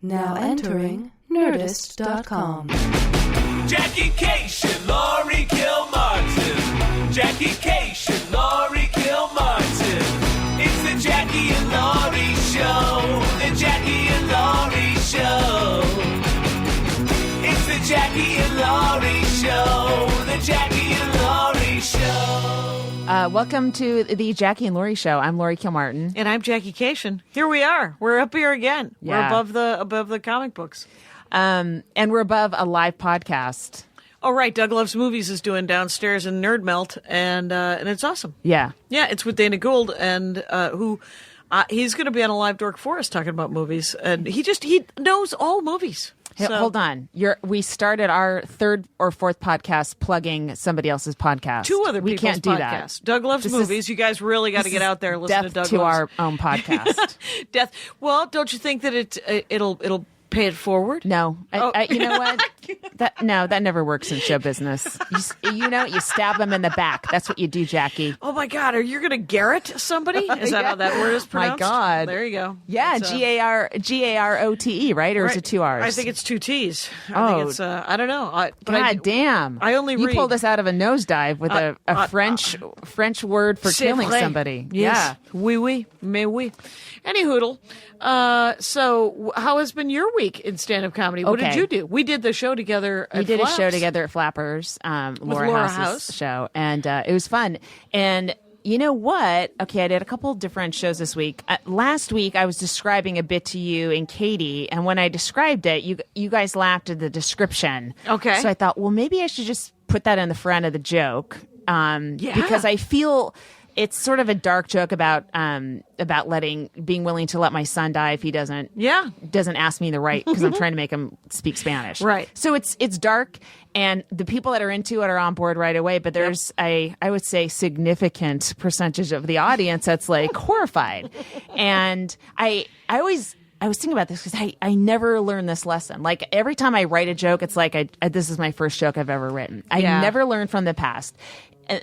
Now entering Nerdist.com. Jackie Cation, Laurie Kilmartin. Jackie Cation, Laurie Kilmartin. It's the Jackie and Laurie Show. The Jackie and Laurie Show. It's the Jackie and Laurie Show. The Jackie and Laurie Show. Welcome to the Jackie and Laurie Show. I'm Laurie Kilmartin. And I'm Jackie Cation. Here we are. We're up here again. Yeah. We're above the comic books. And we're above a live podcast. Oh, right. Doug Loves Movies is doing Downstairs in Nerd Melt, and it's awesome. Yeah. Yeah, it's with Dana Gould, and he's going to be on a live Dork Forest talking about movies, and he knows all movies. Hey, So- hold on. We started our third or fourth podcast plugging somebody else's podcast. Two other we people's can't do podcasts. Doug Loves This Movies. is- You guys really got to get out there and listen Death to Doug to Loves. our own podcast. Death. Well, don't you think that it'll pay it forward? No. Oh. You know what? That never works in show business. You stab them in the back. That's what you do, Jackie. Oh my God! Are you going to garrot somebody? Is that Yeah. how that word is pronounced? My God. There you go. Yeah, It's, Garote, right? Or is right. it two R's? I think it's two T's. Oh. I think it's. I don't know. God damn! I only you read. pulled us out of a nosedive with a French word for C'est killing vrai. somebody. Yes. Oui, oui, mais oui. Any hoodle. So how has been your week in stand-up comedy? What did Okay. you do? We did the show together. We at did Flaps. a show together at Flappers, Laura Laura House's House. show, and it was fun. And you know what? Okay, I did a couple different shows this week. Last week, I was describing a bit to you and Katie, and when I described it, you guys laughed at the description. Okay. So I thought, well, maybe I should just put that in the front of the joke, because I feel it's sort of a dark joke about being willing to let my son die if he doesn't ask me the right, because I'm trying to make him speak Spanish. Right. So it's dark, and the people that are into it are on board right away. But there's I would say significant percentage of the audience that's like horrified. And I was thinking about this because I never learned this lesson. Like every time I write a joke, it's like this is my first joke I've ever written. I never learned from the past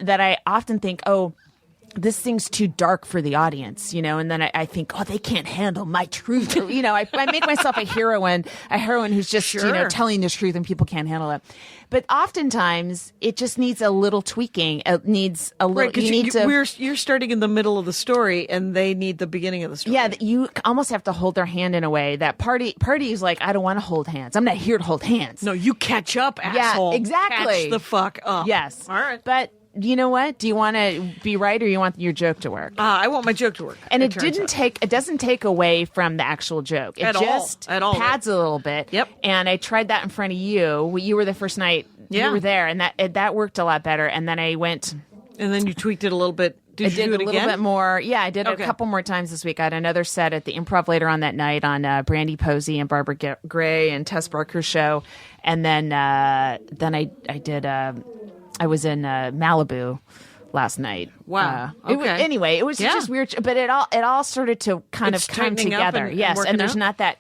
that I often think, oh, this thing's too dark for the audience, and then I think, oh, they can't handle my truth. Or, I make myself a heroine who's just, telling the truth and people can't handle it. But oftentimes it just needs a little tweaking. It needs a little, right, you're starting in the middle of the story and they need the beginning of the story. Yeah, you almost have to hold their hand in a way that party is like, I don't want to hold hands. I'm not here to hold hands. No, you catch up, asshole. Yeah, exactly. Catch the fuck up. Yes. All right. But you know what? Do you want to be right, or you want your joke to work? I want my joke to work. And it doesn't take away from the actual joke. It just pads a little bit. Yep. And I tried that in front of you. You were the first night you were there, and that worked a lot better. And then I went. And then you tweaked it a little bit. Did you do it a again? little bit more. Yeah, I did it a couple more times this week. I had another set at the Improv later on that night on Brandy Posey and Barbara Gray and Tess Barker's show. And then I did. I was in Malibu last night. Wow. Anyway, it was just weird, but it all started to kind of come together. And and there's not that,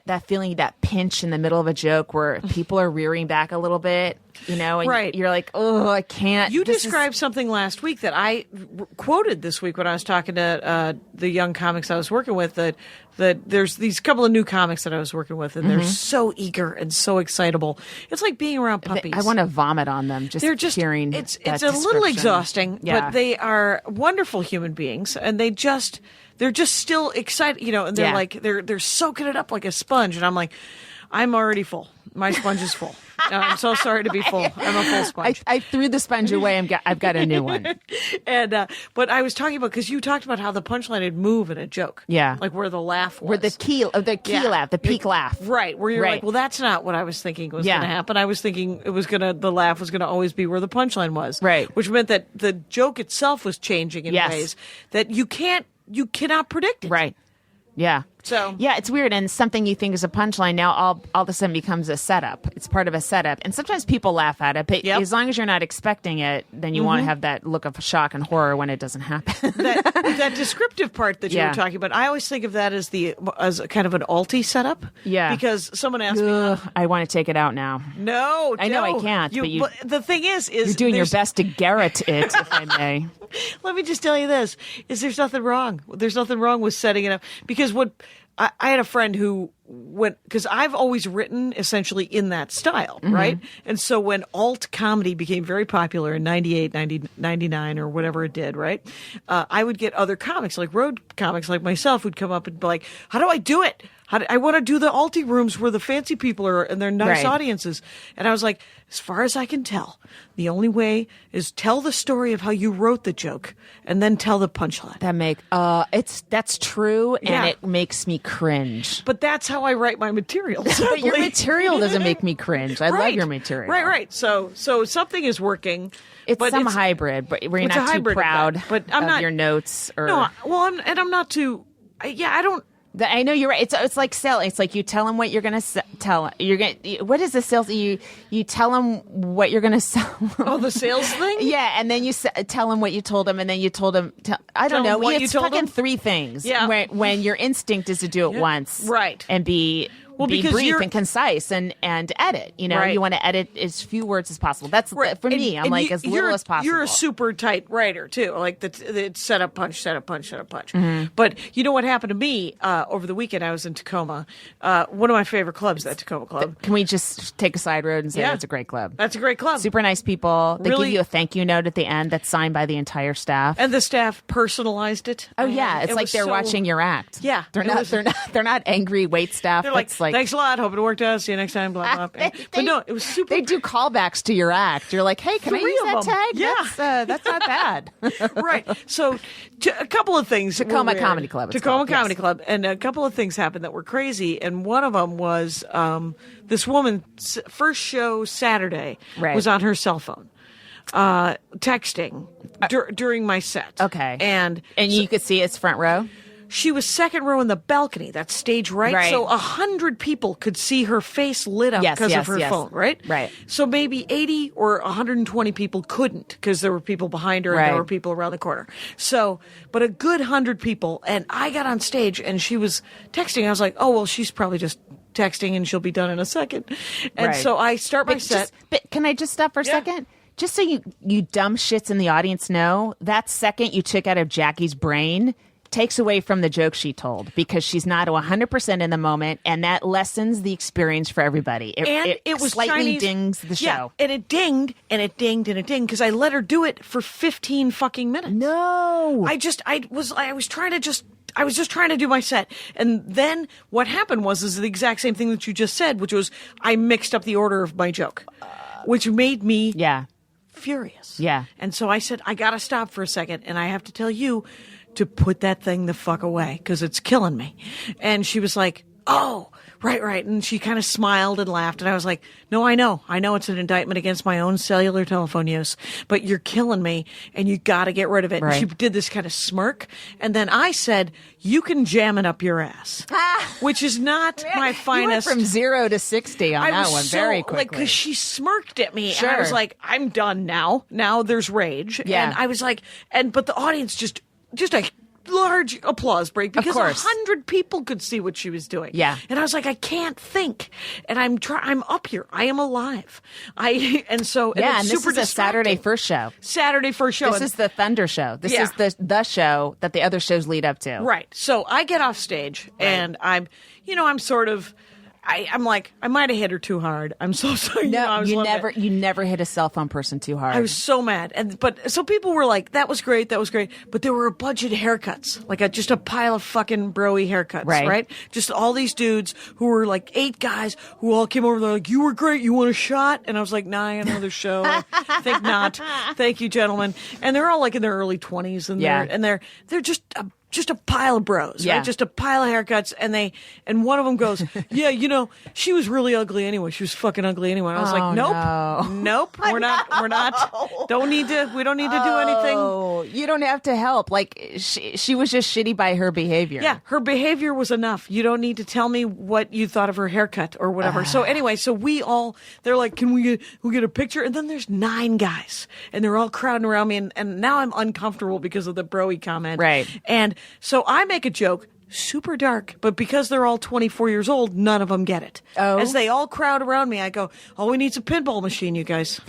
that feeling, that pinch in the middle of a joke where people are rearing back a little bit, and right. You're like, oh, I can't. You described something last week that I quoted this week when I was talking to the young comics I was working with, that there's these couple of new comics that I was working with, and they're so eager and so excitable. It's like being around puppies. I want to vomit on them just hearing it's that a little description. exhausting, but they are wonderful human beings, and they're just still excited, and they're like they're soaking it up like a sponge, and I'm like, I'm already full. My sponge is full. I'm so sorry to be full. I'm a full sponge. I threw the sponge away. I've got a new one. And but I was talking about, because you talked about how the punchline would move in a joke. Yeah, like where the laugh was. Where the key laugh, the peak laugh. Right, where you're like, well, that's not what I was thinking was going to happen. I was thinking the laugh was going to always be where the punchline was. Right, which meant that the joke itself was changing in ways that you cannot predict it. Right. Yeah. So yeah, it's weird, and something you think is a punchline now all of a sudden becomes a setup. It's part of a setup, and sometimes people laugh at it. But as long as you're not expecting it, then you want to have that look of shock and horror when it doesn't happen. that descriptive part that you were talking about, I always think of that as kind of an alti setup. Yeah, because someone asked me, I want to take it out now. No, I know I can't. But the thing is you're doing your best to garrot it, if I may. Let me just tell you this: there's nothing wrong. There's nothing wrong with setting it up, because what I had a friend who went, because I've always written essentially in that style, right? And so when alt comedy became very popular in 98, 99 or whatever it did, right? I would get other comics, like road comics like myself, who'd come up and be like, how do I do it? I want to do the alti rooms where the fancy people are and they're nice audiences. And I was like, as far as I can tell, the only way is tell the story of how you wrote the joke and then tell the punchline. That's true, and it makes me cringe. But that's how I write my material. But your material doesn't make me cringe. I love your material. Right. So something is working. It's but some hybrid, but where you're not too proud of your notes. Or no, well, I'm not too. I don't. I know you're right. It's like selling. It's like you tell them what you're going to tell. What is the sales? You tell them what you're going to sell. Oh, the sales thing. Yeah, and then you tell them what you told them, and then you told them. I don't know. What it's you told fucking them? 3 things. Yeah. When your instinct is to do it once, right, and be brief and concise and edit. You know, you want to edit as few words as possible. That's for me. I'm like as little as possible. You're a super tight writer too. Like the set up punch, set up punch, set up punch. But you know what happened to me over the weekend? I was in Tacoma. One of my favorite clubs, that Tacoma Club. Can we just take a side road and say that's a great club? That's a great club. Super nice people. They Really? give you a thank you note at the end that's signed by the entire staff. And the staff personalized it. Oh yeah, it's like they're watching your act. Yeah, they're not angry wait staff. They're like, thanks a lot. Hope it worked out. See you next time. Blah blah. But no, it was super. They do callbacks to your act. You're like, hey, can I 3 use of that them. tag? Yeah. That's not bad. Right. So a couple of things. Tacoma were weird. Comedy Club. Tacoma Comedy Club, and a couple of things happened that were crazy. And one of them was this woman's first show Saturday was on her cell phone, texting during my set. Okay, and you could see it's front row. She was second row in the balcony, that's stage right. So 100 people could see her face lit up because of her phone, right? Right. So maybe 80 or 120 people couldn't because there were people behind her and there were people around the corner. So, but a good 100 people. And I got on stage and she was texting. I was like, oh, well, she's probably just texting and she'll be done in a second. And so I start my set. But can I just stop for a second? Just so you dumb shits in the audience know, that second you took out of Jackie's brain takes away from the joke she told because she's not 100% in the moment, and that lessens the experience for everybody. It was slightly Chinese, dings the show. Yeah, and it dinged, and it dinged, and it dinged because I let her do it for 15 fucking minutes. No, I was just trying to do my set, and then what happened is the exact same thing that you just said, which was I mixed up the order of my joke, which made me furious. Yeah, and so I said I got to stop for a second, and I have to tell you to put that thing the fuck away because it's killing me. And she was like, oh, right. And she kind of smiled and laughed. And I was like, no, I know it's an indictment against my own cellular telephone use, but you're killing me and you got to get rid of it. Right. And she did this kind of smirk. And then I said, you can jam it up your ass, which is not my finest. You went from 0 to 60 on that one very quickly. Like, because she smirked at me and I was like, I'm done now. Now there's rage. Yeah. And I was like, but the audience just a large applause break because 100 people could see what she was doing. Yeah. And I was like, I can't think. And I'm up here. I am alive. And this is a Saturday first show. This is the Thunder show. This is the show that the other shows lead up to. Right. So I get off stage and I'm sort of, I'm like, I might have hit her too hard. I'm so sorry. No, you never hit a cell phone person too hard. I was so mad. So people were like, that was great. But there were a bunch of haircuts, like just a pile of fucking broy haircuts, right? Just all these dudes who were like 8 guys who all came over. They're like, you were great. You want a shot? And I was like, nah, I got another show. I think not. Thank you, gentlemen. And they're all like in their early 20s and they're just a pile of bros, right? Just a pile of haircuts. And one of them goes, yeah, she was really ugly anyway. She was fucking ugly anyway. And I was like, nope, we're not, we don't need to do anything. You don't have to help. Like she was just shitty by her behavior. Yeah. Her behavior was enough. You don't need to tell me what you thought of her haircut or whatever. So anyway, they're like, can we get a picture? And then there's 9 guys and they're all crowding around me. And now I'm uncomfortable because of the broy comment. Right. And so I make a joke, super dark, but because they're all 24 years old, none of them get it. Oh. As they all crowd around me, I go, all we need is a pinball machine, you guys.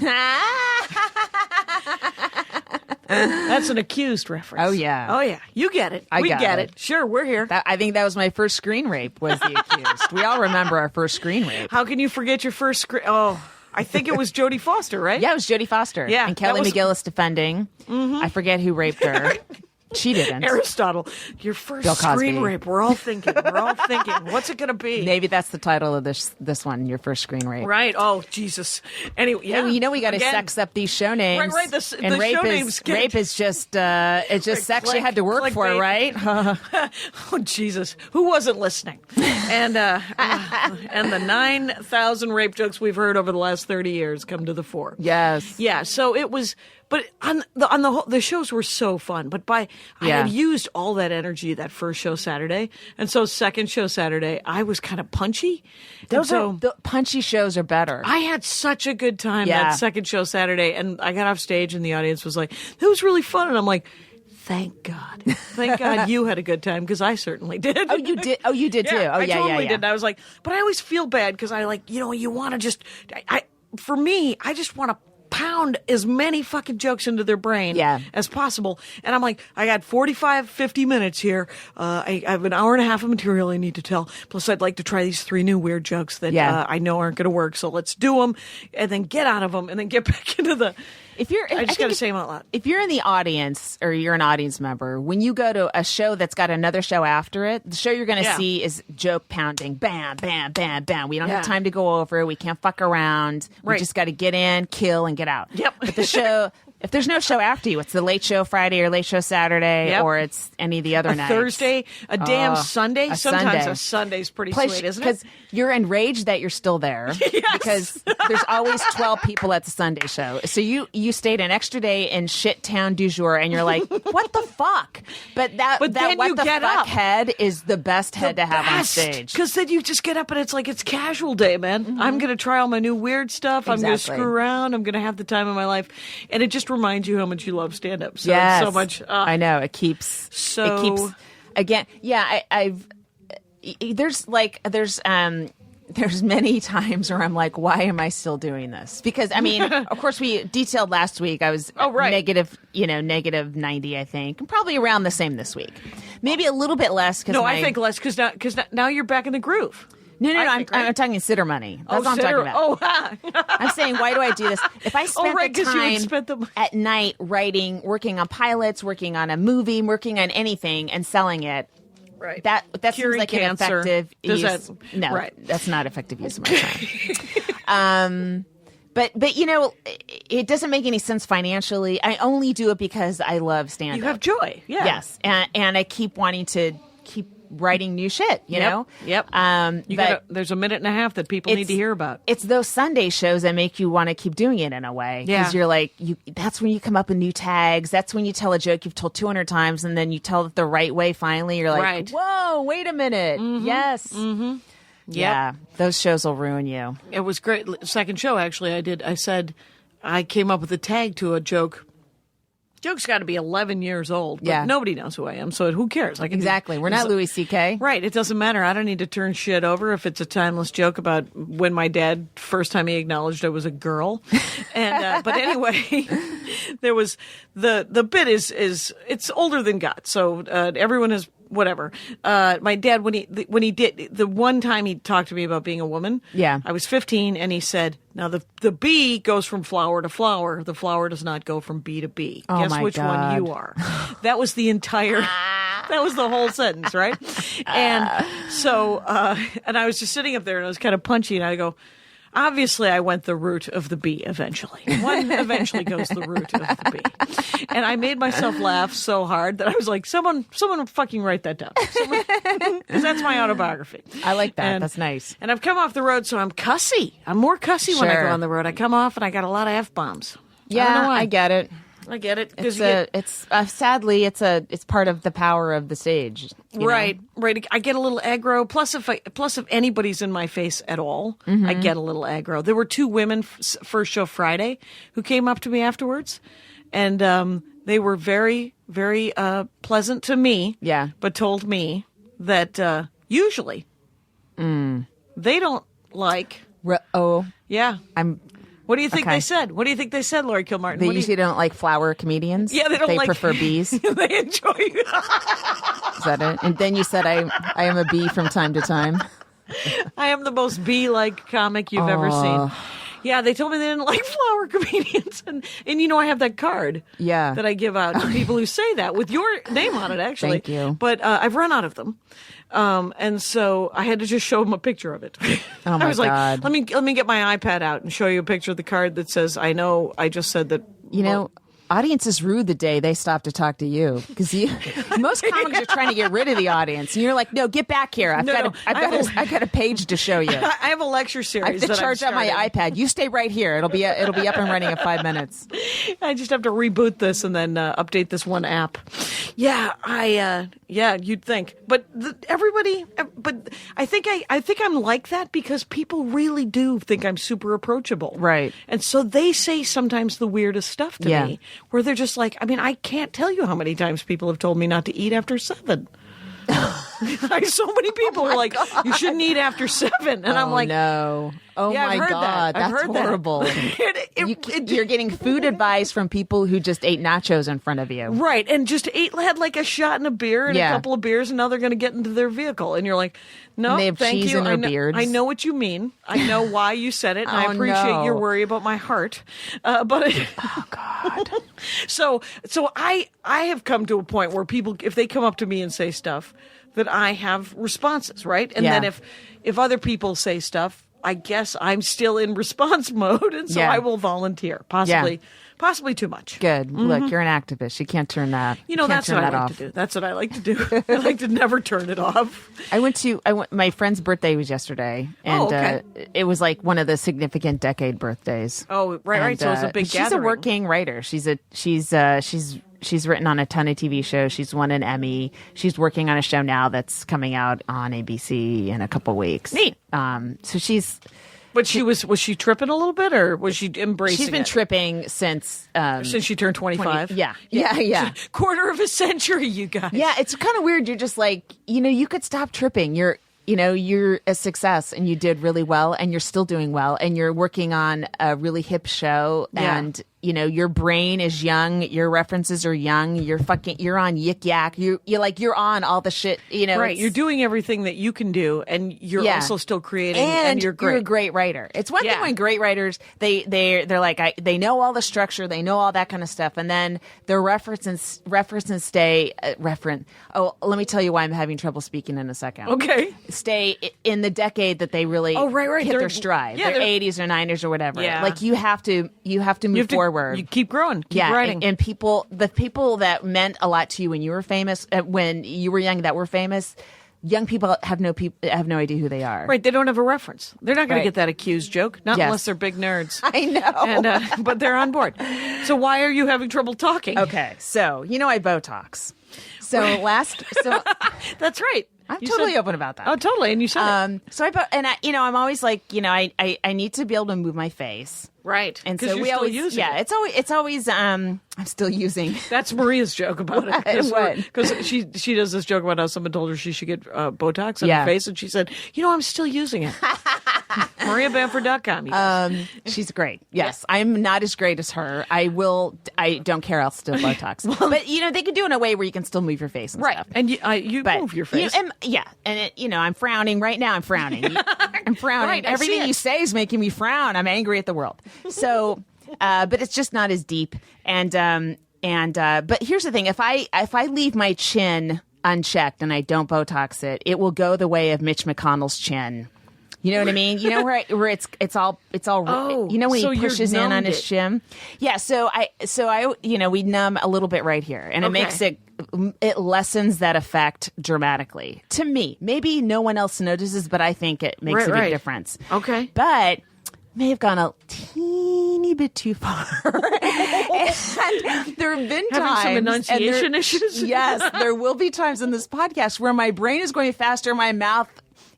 That's an Accused reference. Oh, yeah. Oh, yeah. You get it. I we got get it. it. Sure, we're here. I think that was my first screen rape, was The Accused. We all remember our first screen rape. How can you forget your first screen? Oh, I think it was Jodie Foster, right? Yeah, it was Jodie Foster. Yeah, And Kelly that was- McGillis defending. I forget who raped her. She didn't. Aristotle, your first Bill Cosby. screen rape. We're all thinking. What's it going to be? Maybe that's the title of this one, your first screen rape. Right. Oh, Jesus. Anyway, yeah. Hey, you know we got to Again, sex up these show names. Right. The rape show is names get- rape is just it's just sex you had to work for, clickbait. right? Oh, Jesus. Who wasn't listening? And the 9,000 rape jokes we've heard over the last 30 years come to the fore. Yes. Yeah, so it was, but on the whole, the shows were so fun. But I had used all that energy that first show Saturday, and so second show Saturday, I was kind of punchy. The punchy shows are better. I had such a good time Yeah. that second show Saturday, and I got off stage, and the audience was like, "That was really fun," and I'm like, "Thank God you had a good time, because I certainly did." Oh, you did. Oh, you did too. Oh, I yeah, totally yeah. did. And I was like, but I always feel bad because I you want to just, for me, I just want to pound as many fucking jokes into their brain as possible. And I'm like, I got 45, 50 minutes here. I have an hour and a half of material I need to tell. Plus, I'd like to try these 3 new weird jokes that I know aren't going to work. So let's do them and then get out of them and then get back into the. I just got to say them out loud. If you're in the audience or you're an audience member, when you go to a show that's got another show after it, the show you're going to see is joke pounding. Bam, bam, bam, bam. We don't have time to go over it. We can't fuck around. We just got to get in, kill, and get out. Yep. But the show, if there's no show after you, it's the late show Friday or late show Saturday, or it's any of the other nights. Thursday, a damn Sunday. a Sometimes Sunday. a Sunday's pretty sweet, isn't it? Because you're enraged that you're still there. Because there's always 12 people at the Sunday show. So you stayed an extra day in shit town du jour, and you're like, what the fuck? But that then what you the get fuck up. head is the best head to have on stage. Because then you just get up and it's like it's casual day, man. I'm going to try all my new weird stuff. I'm going to Exactly. screw around. I'm going to have the time of my life. And it just reminds you how much you love stand-up. So, Yes. so much. I know. It keeps... So- It keeps... Again, yeah, there's many times where I'm like, why am I still doing this? Because, I mean, of course, we detailed last week. I was negative 90, I think. And probably around the same this week. Maybe a little bit less. No, I think less because now you're back in the groove. No, I I'm think, right? talking sitter money. That's what I'm sitter- talking about. Oh, I'm saying, why do I do this? If I spent right, the 'cause you would time spend the- at night working on pilots, working on a movie, working on anything, and selling it, right. that seems Curing like cancer. an effective Does use. that- No, right. that's not effective use of my time. But you know, it doesn't make any sense financially. I only do it because I love stand-up. You have joy. Yeah. Yes, and I keep wanting to keep writing new shit. You know. Yep. There's a minute and a half that people need to hear about. It's those Sunday shows that make you want to keep doing it in a way. Yeah. Because you're like, that's when you come up with new tags. That's when you tell a joke you've told 200 times and then you tell it the right way finally. You're like, Right. whoa, wait a minute. Yes. Mm-hmm. Yeah. Those shows will ruin you. It was great. Second show, actually, I said I came up with a tag to a joke. Joke's got to be 11 years old, but nobody knows who I am, so who cares? Like Exactly. We're not Louis C.K. Right. It doesn't matter. I don't need to turn shit over if it's a timeless joke about when my dad, first time he acknowledged I was a girl. And but anyway, there was the bit is it's older than God, so everyone has whatever. My dad, when he did the one time he talked to me about being a woman, I was 15, and he said, "Now the bee goes from flower to flower. The flower does not go from bee to bee. Oh, Guess my which God. one you are." That was the entire. That was the whole sentence, right? And so, and I was just sitting up there, and I was kind of punchy, and I go, obviously, I went the route of the bee eventually. One eventually goes the route of the bee. And I made myself laugh so hard that I was like, someone fucking write that down. Because that's my autobiography. I like that. And- That's nice. And I've come off the road, so I'm cussy. I'm more cussy when I Sure. go on the road. I come off and I got a lot of F-bombs. Yeah, I don't know why. I get it. I get it. 'cause It's sadly it's part of the power of the stage. You know? Right. I get a little aggro. Plus, if anybody's in my face at all, Mm-hmm. I get a little aggro. There were 2 women first show Friday who came up to me afterwards, and they were very, very pleasant to me. Yeah. But told me that usually they don't like. Oh, Yeah. I'm What do you think Okay. they said? What do you think they said, Lori Kilmartin? They What do you- usually don't like flower comedians. Yeah, they don't They like- prefer bees. Is they enjoy you. that it? And then you said I am a bee from time to time. I am the most bee-like comic you've ever seen. Yeah, they told me they didn't like flower comedians, and I have that card. Yeah. That I give out to people who say that with your name on it, actually. Thank you. But I've run out of them, and so I had to just show them a picture of it. Oh my I was God. like, let me get my iPad out and show you a picture of the card that says, "I know, I just said that." Audiences rue the day they stop to talk to you because most comics are trying to get rid of the audience, and you're like, "No, get back here! I've got a page to show you. I have a lecture series. I have to that charge I'm out my starting. iPad. You stay right here. It'll be up and running in 5 minutes." I just have to reboot this and then update this one app. Yeah, you'd think, but I think I'm like that because people really do think I'm super approachable, Right. And so they say sometimes the weirdest stuff to Yeah. me, where they're just like, I mean, I can't tell you how many times people have told me not to eat after 7. So many people are like, you shouldn't eat after 7, and I'm like, no. Oh Yeah, I've my heard God, that. I've that's heard that. horrible. You're getting food advice from people who just ate nachos in front of you. Right, and just had like a shot and a beer and Yeah. a couple of beers, and now they're going to get into their vehicle, and you're like, no, And they have thank cheese you. in their I know, beards. I know what you mean. I know why you said it, and I Oh, appreciate no. your worry about my heart. Oh God. So I have come to a point where people, if they come up to me and say stuff, that I have responses, right? And Yeah. then if other people say stuff, I guess I'm still in response mode, and so Yeah. I will volunteer, possibly too much. Good. Look, you're an activist. You can't turn that. That's turn what I that like off. to do. That's what I like to do. I like to never turn it off. My friend's birthday was yesterday, and okay. it was like one of the significant decade birthdays. Oh, right. And, So it's a big she's gathering. a working writer. She's written on a ton of TV shows. She's won an Emmy. She's working on a show now that's coming out on ABC in a couple weeks. Neat. So she's But was she tripping a little bit, or was she embracing she's been it? tripping since Since she turned 25? Yeah. Quarter of a century, you guys. Yeah, it's kind of weird. You're just like, you could stop tripping. You're a success and you did really well and you're still doing well and you're working on a really hip show and your brain is young, your references are young, you're on Yik Yak, you're on all the shit, Right, you're doing everything that you can do, and you're also still creating, and you're great. You're a great writer. It's one thing when great writers they're like they know all the structure, they know all that kind of stuff, and then their references stay reference. Oh, let me tell you why I'm having trouble speaking in a second. Okay. Stay in the decade that they really right. hit They're- their stride, yeah, their they're- 80s or 90s or whatever. Yeah. Like you have to move forward. You keep growing, keep Yeah, writing. and the people that meant a lot to you when you were famous, when you were young, that were famous. Young people have no idea who they are. Right, they don't have a reference. They're not going Right. to get that accused joke, not Yes. unless they're big nerds. I know. And but they're on board. So why are you having trouble talking? Okay, so I Botox. So That's right. I'm You totally said- open about that. Oh, totally. And you said it. So I'm always like, I need to be able to move my face. Right. And 'Cause so you're we still always, using yeah, it. it's always, I'm still using. That's Maria's joke about it. What? Because she does this joke about how someone told her she should get Botox on Yeah. her face, and she said, I'm still using it. MariaBamford.com. you guys. She's great. Yes, I'm not as great as her. I don't care. I'll still Botox. But they could do it in a way where you can still move your face and Right. stuff. And you But, move your face. And I'm frowning right now. I'm frowning. I'm frowning. Right, I see Everything it. you say is making me frown. I'm angry at the world. So, but it's just not as deep. But here's the thing: if I leave my chin unchecked and I don't Botox it, it will go the way of Mitch McConnell's chin. You know what I mean? You know where it's all Oh, when so he you're pushes in on numbed his it. chin. Yeah, so I we numb a little bit right here, and it makes it lessens that effect dramatically. To me, maybe no one else notices, but I think it makes a big difference. Okay. But may have gone a teeny bit too far. And there have been Having times some and enunciation issues? Yes, there will be times in this podcast where my brain is going faster, my mouth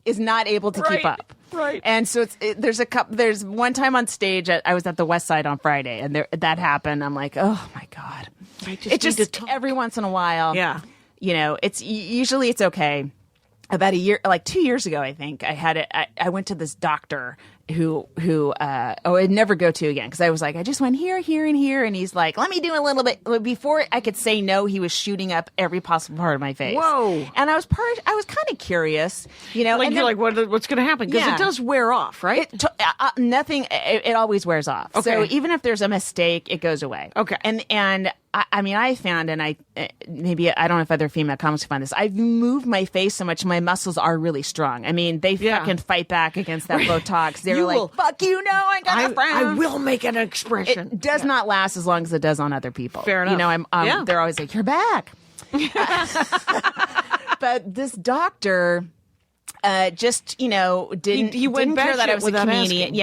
is not able to keep Right, up. right. And so there's one time on stage I was at the West Side on Friday, and that happened. I'm like, oh my God. I just need to talk. Every once in a while. Yeah. It's okay. About a year, like 2 years ago, I think I went to this doctor I'd never go to again because I was like, I just went here, here, and here, and he's like, let me do a little bit. Before I could say no, he was shooting up every possible part of my face. Whoa! And I was kind of curious, like and you're then, like, what's going to happen? Because it does wear off, right? Nothing. It always wears off. Okay. So even if there's a mistake, it goes away. Okay. And I mean, I found, and maybe I don't know if other female comics find this. I've moved my face so much, my muscles are really strong. I mean, they fucking fight back against that Botox. They're like, fuck you, no, I got a frown. I will make an expression. It does not last as long as it does on other people. Fair enough. They're always like, you're back. But this doctor just, didn't care that I was a comedian.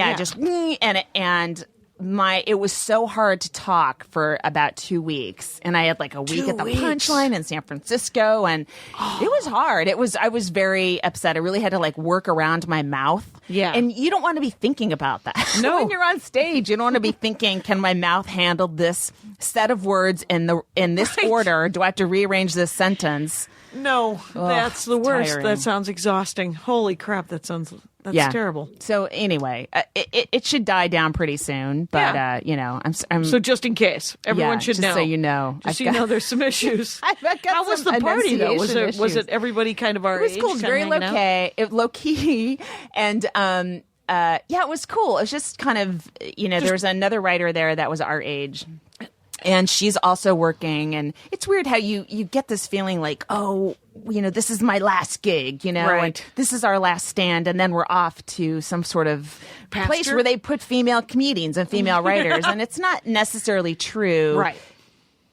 It was so hard to talk for about 2 weeks, and I had like a week at the Punchline in San Francisco, and it was hard. I was very upset. I really had to like work around my mouth. Yeah. And you don't want to be thinking about that. No. When you're on stage, you don't want to be thinking, can my mouth handle this set of words in this order? Do I have to rearrange this sentence? No, that's the worst. Tiring. That sounds exhausting. Holy crap, that's terrible. So anyway, it should die down pretty soon, but I'm so just in case, everyone should just know. So you know, just so you know, there's some issues. How was the party though? Was it everybody kind of our age? It was cool, very low key, and it was cool. It was just kind of there was another writer there that was our age. And she's also working, and it's weird how you get this feeling like, this is my last gig, right. and this is our last stand, and then we're off to some sort of place where they put female comedians and female writers, and it's not necessarily true, right?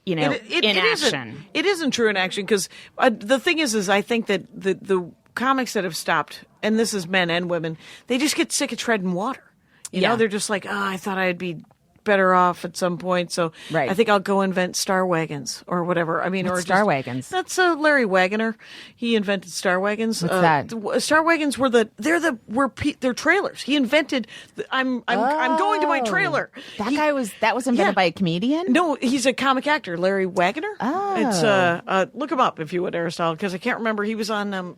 In action. It isn't true in action because the thing is I think that the comics that have stopped, and this is men and women, they just get sick of treading water. You know, they're just like, I thought I'd be better off at some point, so I think I'll go invent Star Wagons or whatever. I mean, What's Star Wagons? That's Larry Waggoner. He invented Star Wagons. What's that? Star Wagons they're trailers. He invented. I'm going to my trailer. That was invented by a comedian. No, he's a comic actor, Larry Waggoner. Oh, it's look him up if you would, Aristotle, because I can't remember. He was on.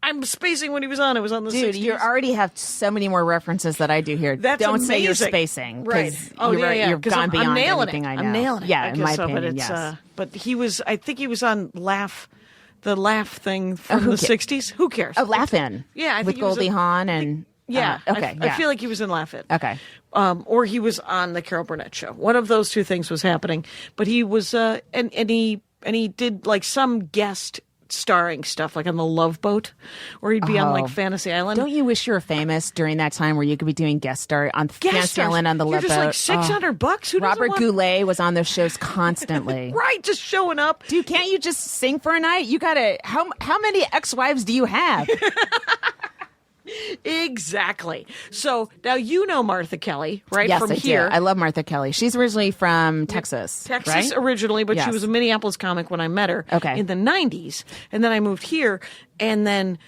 I'm spacing when he was on. It was on the 60s. Dude, you already have so many more references that I do here. That's Don't amazing. say you're spacing. Right. You've gone beyond I'm nailing anything it. I know. I'm nailing it. Yeah, in my so, opinion, but yes. But he was, I think he was on the Laugh thing from the 60s. Who cares? Oh, Laugh-In. Yeah, I think with he was Goldie Hawn and... Yeah. Okay. I feel like he was in Laugh-In. Okay. Or he was on the Carol Burnett show. One of those two things was happening. But he was, and he did like some guest starring stuff like on the Love Boat, or he'd be on like Fantasy Island. Don't you wish you were famous during that time where you could be doing guest star on Fantasy Island on the Love Boat? You're just like $600. Who Robert Goulet was on those shows constantly. Right, just showing up. Dude, can't you just sing for a night? You gotta. How many ex-wives do you have? Exactly. So now you know Martha Kelly, right? Yes, from I here. do. I love Martha Kelly. She's originally from Texas. Texas right? originally, but she Yes. was a Minneapolis comic when I met her Okay. in the 90s. And then I moved here, and then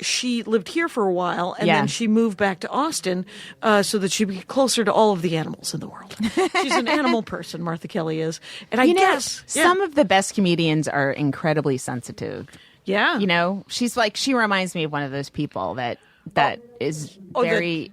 she lived here for a while, and then she moved back to Austin so that she'd be closer to all of the animals in the world. She's an animal person, Martha Kelly is. And I guess some of the best comedians are incredibly sensitive. Yeah. She reminds me of one of those people that is very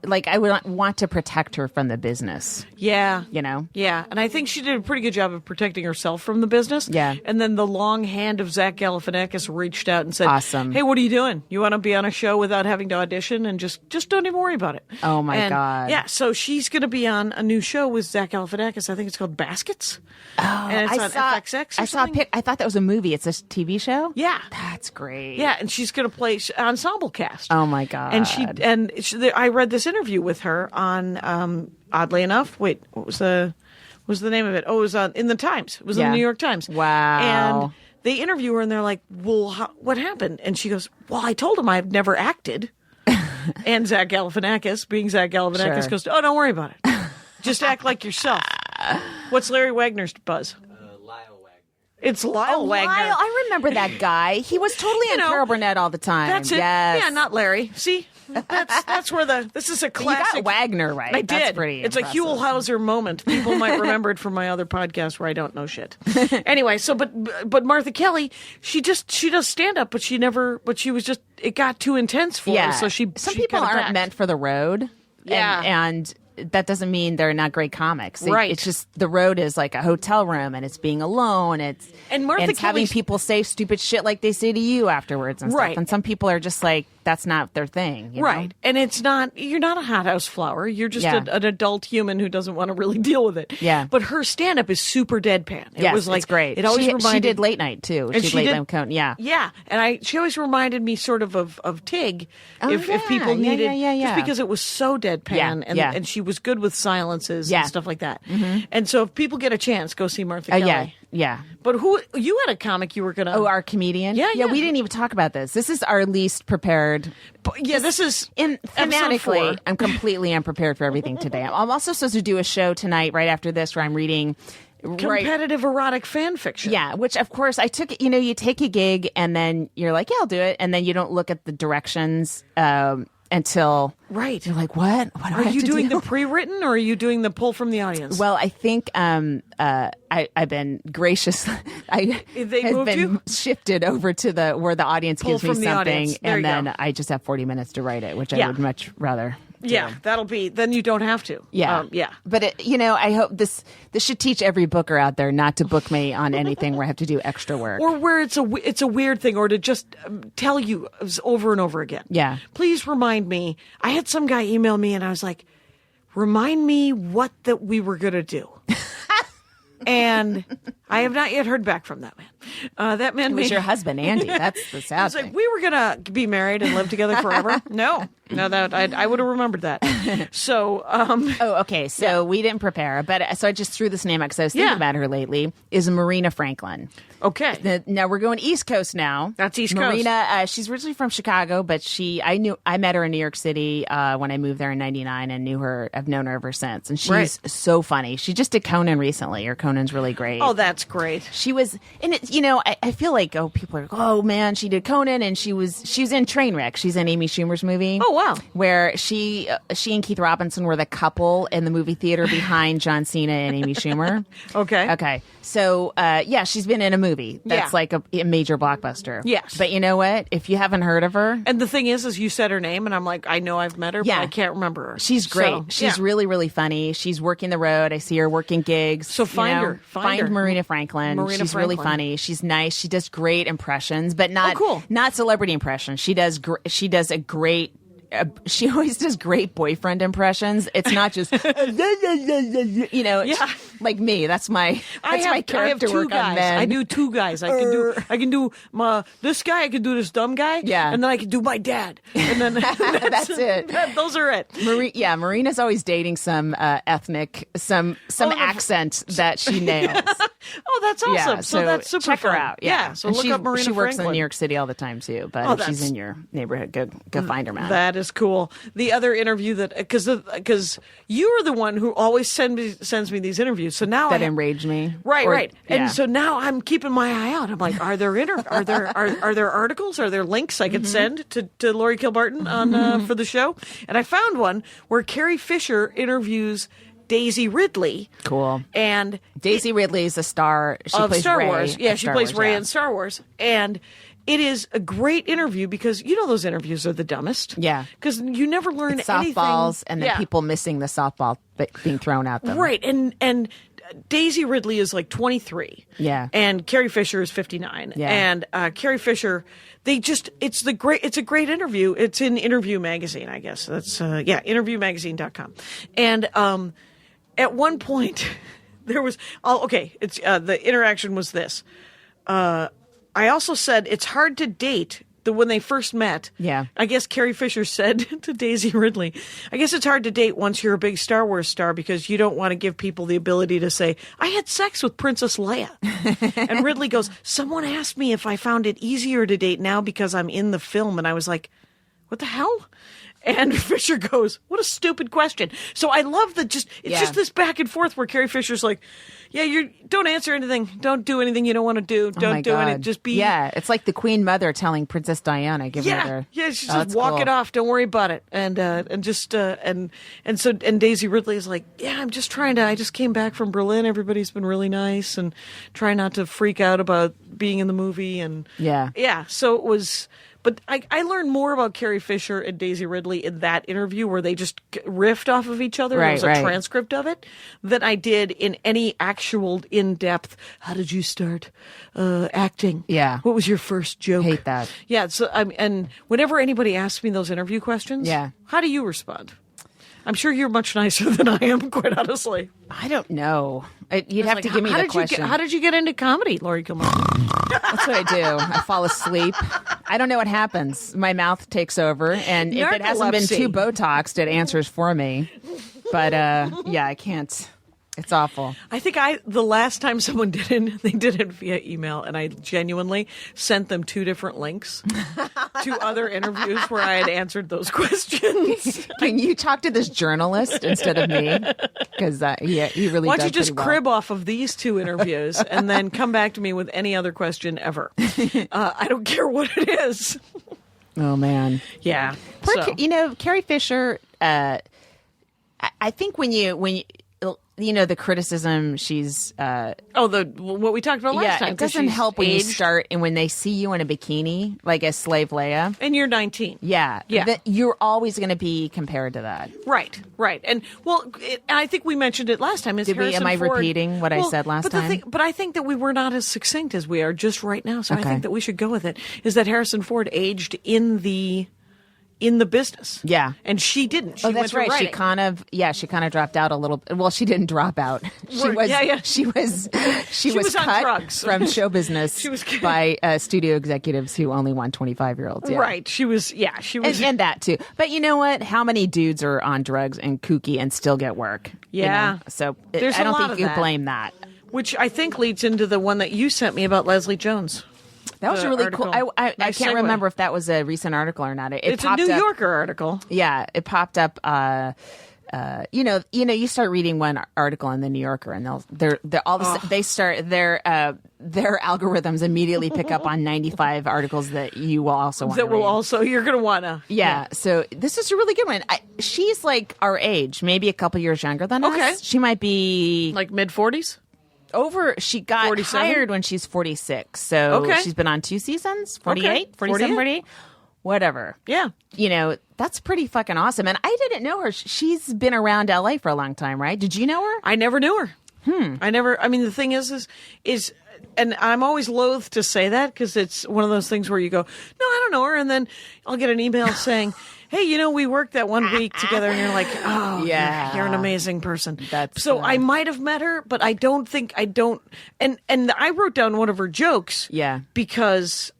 like I would want to protect her from the business. Yeah. Yeah. And I think she did a pretty good job of protecting herself from the business. Yeah. And then the long hand of Zach Galifianakis reached out and said, Awesome. Hey, what are you doing? You want to be on a show without having to audition? And just don't even worry about it. Oh, my God. Yeah. So she's going to be on a new show with Zach Galifianakis. I think it's called Baskets. Oh, and it's on FXX or I saw a something. pic. I thought that was a movie. It's a TV show? Yeah. That's great. Yeah, and she's going to play ensemble cast. Oh, my God. And I read this interview with her on, oddly enough, what was the name of it? Oh, it was in the Times. It was in the New York Times. Wow. And they interview her, and they're like, well, what happened? And she goes, well, I told him I've never acted. And Zach Galifianakis, being Zach Galifianakis, goes, oh, don't worry about it. Just act like yourself. What's Larry Wagner's buzz? Lyle Wagner. It's Lyle Wagner. Lyle, I remember that guy. He was totally on Carol Burnett all the time. That's it. Yes. Yeah, not Larry. See, that's where this is a classic. You got Wagner right. I did. That's pretty it's impressive. a Huell Hauser moment. People might remember it from my other podcast where I don't know shit. Anyway, so but Martha Kelly, she does stand up, but she was just it got too intense for her. So some people aren't meant for the road. Yeah. And that doesn't mean they're not great comics. Right. It's just the road is like a hotel room and it's being alone. It's Martha it's having people say stupid shit like they say to you afterwards and Right. stuff. And some people are just like, that's not their thing. You Right. know? And you're not a hothouse flower. You're just Yeah. an adult human who doesn't want to really deal with it. Yeah. But her stand up is super deadpan. It Yes, was like, it's great. It always she reminded did late night too. And She did she late did- night with Conan. Yeah. Yeah, and she always reminded me sort of Tig, Oh, if yeah. people Yeah, needed, yeah. just because it was so deadpan, Yeah. and she was good with silences Yeah. and stuff like that. And so if people get a chance, go see Martha Oh, Kelly. yeah. Yeah. But you had a comic you were gonna? Oh, our comedian? Yeah, yeah. We didn't even talk about this. This is our least prepared. Yeah, this is episode Thematically, 4. I'm completely unprepared for everything today. I'm also supposed to do a show tonight right after this where I'm reading competitive erotic fan fiction. Yeah, which of course I took. You take a gig and then you're like, yeah, I'll do it, and then you don't look at the directions until Right. you're like, what? What do I Are have you to doing do? the pre-written or are you doing the pull from the audience? Well, I think I've been gracious. I They have moved been you? shifted over to where the audience Pull gives me from the something, audience. There and you then go. I just have 40 minutes to write it, which I Yeah. would much rather. yeah, then you don't have to. Yeah, yeah. But I hope this should teach every booker out there not to book me on anything where I have to do extra work. Or where it's a weird thing, or to just tell you over and over again. Yeah. Please remind me. I had some guy email me, and I was like, "Remind me what that we were gonna do." And I have not yet heard back from that man. That man It was made- your husband, Andy. That's the sad It's thing. like we were gonna be married and live together forever. No, that I would have remembered that. So, Oh, okay. So we didn't prepare, but so I just threw this name out because I was thinking Yeah. about her lately. Is Marina Franklin? okay, Now we're going East Coast now. That's East Coast. Marina, she's originally from Chicago, but I met her in New York City when I moved there in '99 and knew her. I've known her ever since, and she's Right. so funny. She just did Conan recently. Her Conan's really great. oh, that's great. She was, and it, I feel like, people are like, oh man, she did Conan, and she was in Trainwreck. She's in Amy Schumer's movie. Oh, wow. Where she and Keith Robinson were the couple in the movie theater behind John Cena and Amy Schumer. Okay. Okay. So, she's been in a movie that's Yeah. like a major blockbuster. Yes. But you know what? If you haven't heard of her, And the thing is you said her name, and I'm like, I know I've met her, Yeah. but I can't remember her. she's great. So, She's yeah. really, really funny. She's working the road. I see her working gigs. So find her. Find her. Marina Franklin. Marina She's really Franklin. funny. She's nice. She does great impressions, but not cool. not celebrity impressions. She does a great. She always does great boyfriend impressions. It's not just Yeah. like me. That's my I have character two work guys. on men. I do two guys. I can do this guy. I can do this dumb guy. Yeah. and then I can do my dad. And then That's it. Those are it. Marina's always dating some ethnic, some accent that she nails. Oh, that's awesome. Yeah, so that's super check her fun. out. Yeah, So And look up Marina She works Franklin. in New York City all the time too. But Oh, if she's that's- in your neighborhood, go find her, man. That is cool. The other interview that because you're the one who always sends me these interviews. So now that enraged me. Right. Yeah. And so now I'm keeping my eye out. I'm like, are there articles? Are there links I could Mm-hmm. send to Lori Kilbarton on for the show? And I found one where Carrie Fisher interviews Daisy Ridley. Cool. And Daisy Ridley is a star. She of plays Star Rey Wars. Yeah, of she Star plays Wars, Rey yeah. in Star Wars. And it is a great interview because those interviews are the dumbest. Yeah. Because you never learn It's anything. softballs and then Yeah. people missing the softball being thrown at them. Right, and Daisy Ridley is like 23. Yeah. And Carrie Fisher is 59. Yeah. And Carrie Fisher, it's a great interview. It's in Interview Magazine, I guess. That's interviewmagazine.com. And at one point there was it's the interaction was this. I also said it's hard to date when they first met. Yeah. I guess Carrie Fisher said to Daisy Ridley, I guess it's hard to date once you're a big Star Wars star because you don't want to give people the ability to say, I had sex with Princess Leia. And Ridley goes, someone asked me if I found it easier to date now because I'm in the film. And I was like, what the hell? And Fisher goes, "What a stupid question." So I love that. It's just this back and forth where Carrie Fisher's like, "Yeah, you don't answer anything. Don't do anything you don't want to do. Don't do anything. Just be." Yeah, it's like the Queen Mother telling Princess Diana, "Give her." Yeah, she's just walk it off. Don't worry about it. And Daisy Ridley is like, "Yeah, I'm just trying to. I just came back from Berlin. Everybody's been really nice, and try not to freak out about being in the movie." And yeah. So it was. But I learned more about Carrie Fisher and Daisy Ridley in that interview where they just riffed off of each other. There was a transcript of it than I did in any actual in-depth, how did you start acting? Yeah. What was your first joke? Hate that. Yeah. So and whenever anybody asks me those interview questions, how do you respond? I'm sure you're much nicer than I am, quite honestly. I don't know. You'd have to give me the question. How did you get into comedy, Laurie Kilmer? That's what I do. I fall asleep. I don't know what happens. My mouth takes over, and if it hasn't been too Botoxed, it answers for me. But I can't. It's awful. I think the last time someone they did it via email, and I genuinely sent them 2 different links to other interviews where I had answered those questions. Can you talk to this journalist instead of me? Because he really. Why don't you just crib off of these 2 interviews and then come back to me with any other question ever? I don't care what it is. Oh man, yeah. Carrie Fisher. I think when you. The criticism she's what we talked about last time. It doesn't help when you start and when they see you in a bikini like as Slave Leia and you're 19. Yeah. You're always going to be compared to that. Right. And I think we mentioned it last time. Am I repeating what I said last time? But I think that we were not as succinct as we are just right now. So I think that we should go with it. Is that Harrison Ford aged in the business. Yeah. And she didn't. She that's right. writing. She kind of dropped out a little. Well, she didn't drop out. She was on cut drugs from show business by studio executives who only want 25-year-olds. Yeah. Right. She was. And that too. But you know what? How many dudes are on drugs and kooky and still get work? Yeah. You know? So There's I don't a lot think you of that. blame that. Which I think leads into the one that you sent me about Leslie Jones. That was really article. cool. I can't remember if that was a recent article or not. It's a New Yorker article. Yeah, it popped up. You start reading one article in the New Yorker, and they start their algorithms immediately pick up on 95 articles that you will also want. You're going to want to. Yeah. So this is a really good one. She's like our age, maybe a couple years younger than us. She might be like mid-40s. She got 47? hired when she's 46. So she's been on 2 seasons, 48, 47, 48, whatever. Yeah. That's pretty fucking awesome. And I didn't know her. She's been around LA for a long time, right? Did you know her? I never knew her. The thing is, and I'm always loath to say that because it's one of those things where you go, no, I don't know her. And then I'll get an email saying, hey, we worked that one week together, and you're like, oh, yeah, you're an amazing person. I might have met her, but I don't. And I wrote down one of her jokes. Yeah. Because,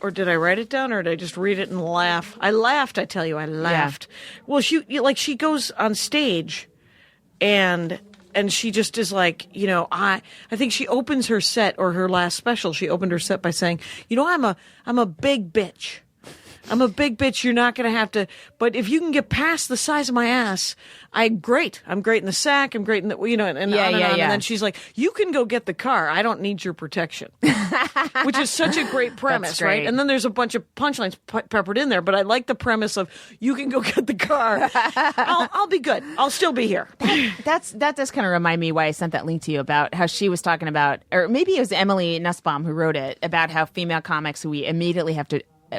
or did I write it down, or did I just read it and laugh? I laughed. I tell you, I laughed. Yeah. Well, she goes on stage, and she just is like, I think she opens her set, or her last special, she opened her set by saying, I'm a big bitch. I'm a big bitch. You're not going to have to. But if you can get past the size of my ass, I'm great. I'm great in the sack. I'm great in the, and on and on. And then she's like, you can go get the car. I don't need your protection. Which is such a great premise, right? And then there's a bunch of punchlines peppered in there. But I like the premise of you can go get the car. I'll be good. I'll still be here. That does kind of remind me why I sent that link to you about how she was talking about, or maybe it was Emily Nussbaum who wrote it, about how female comics,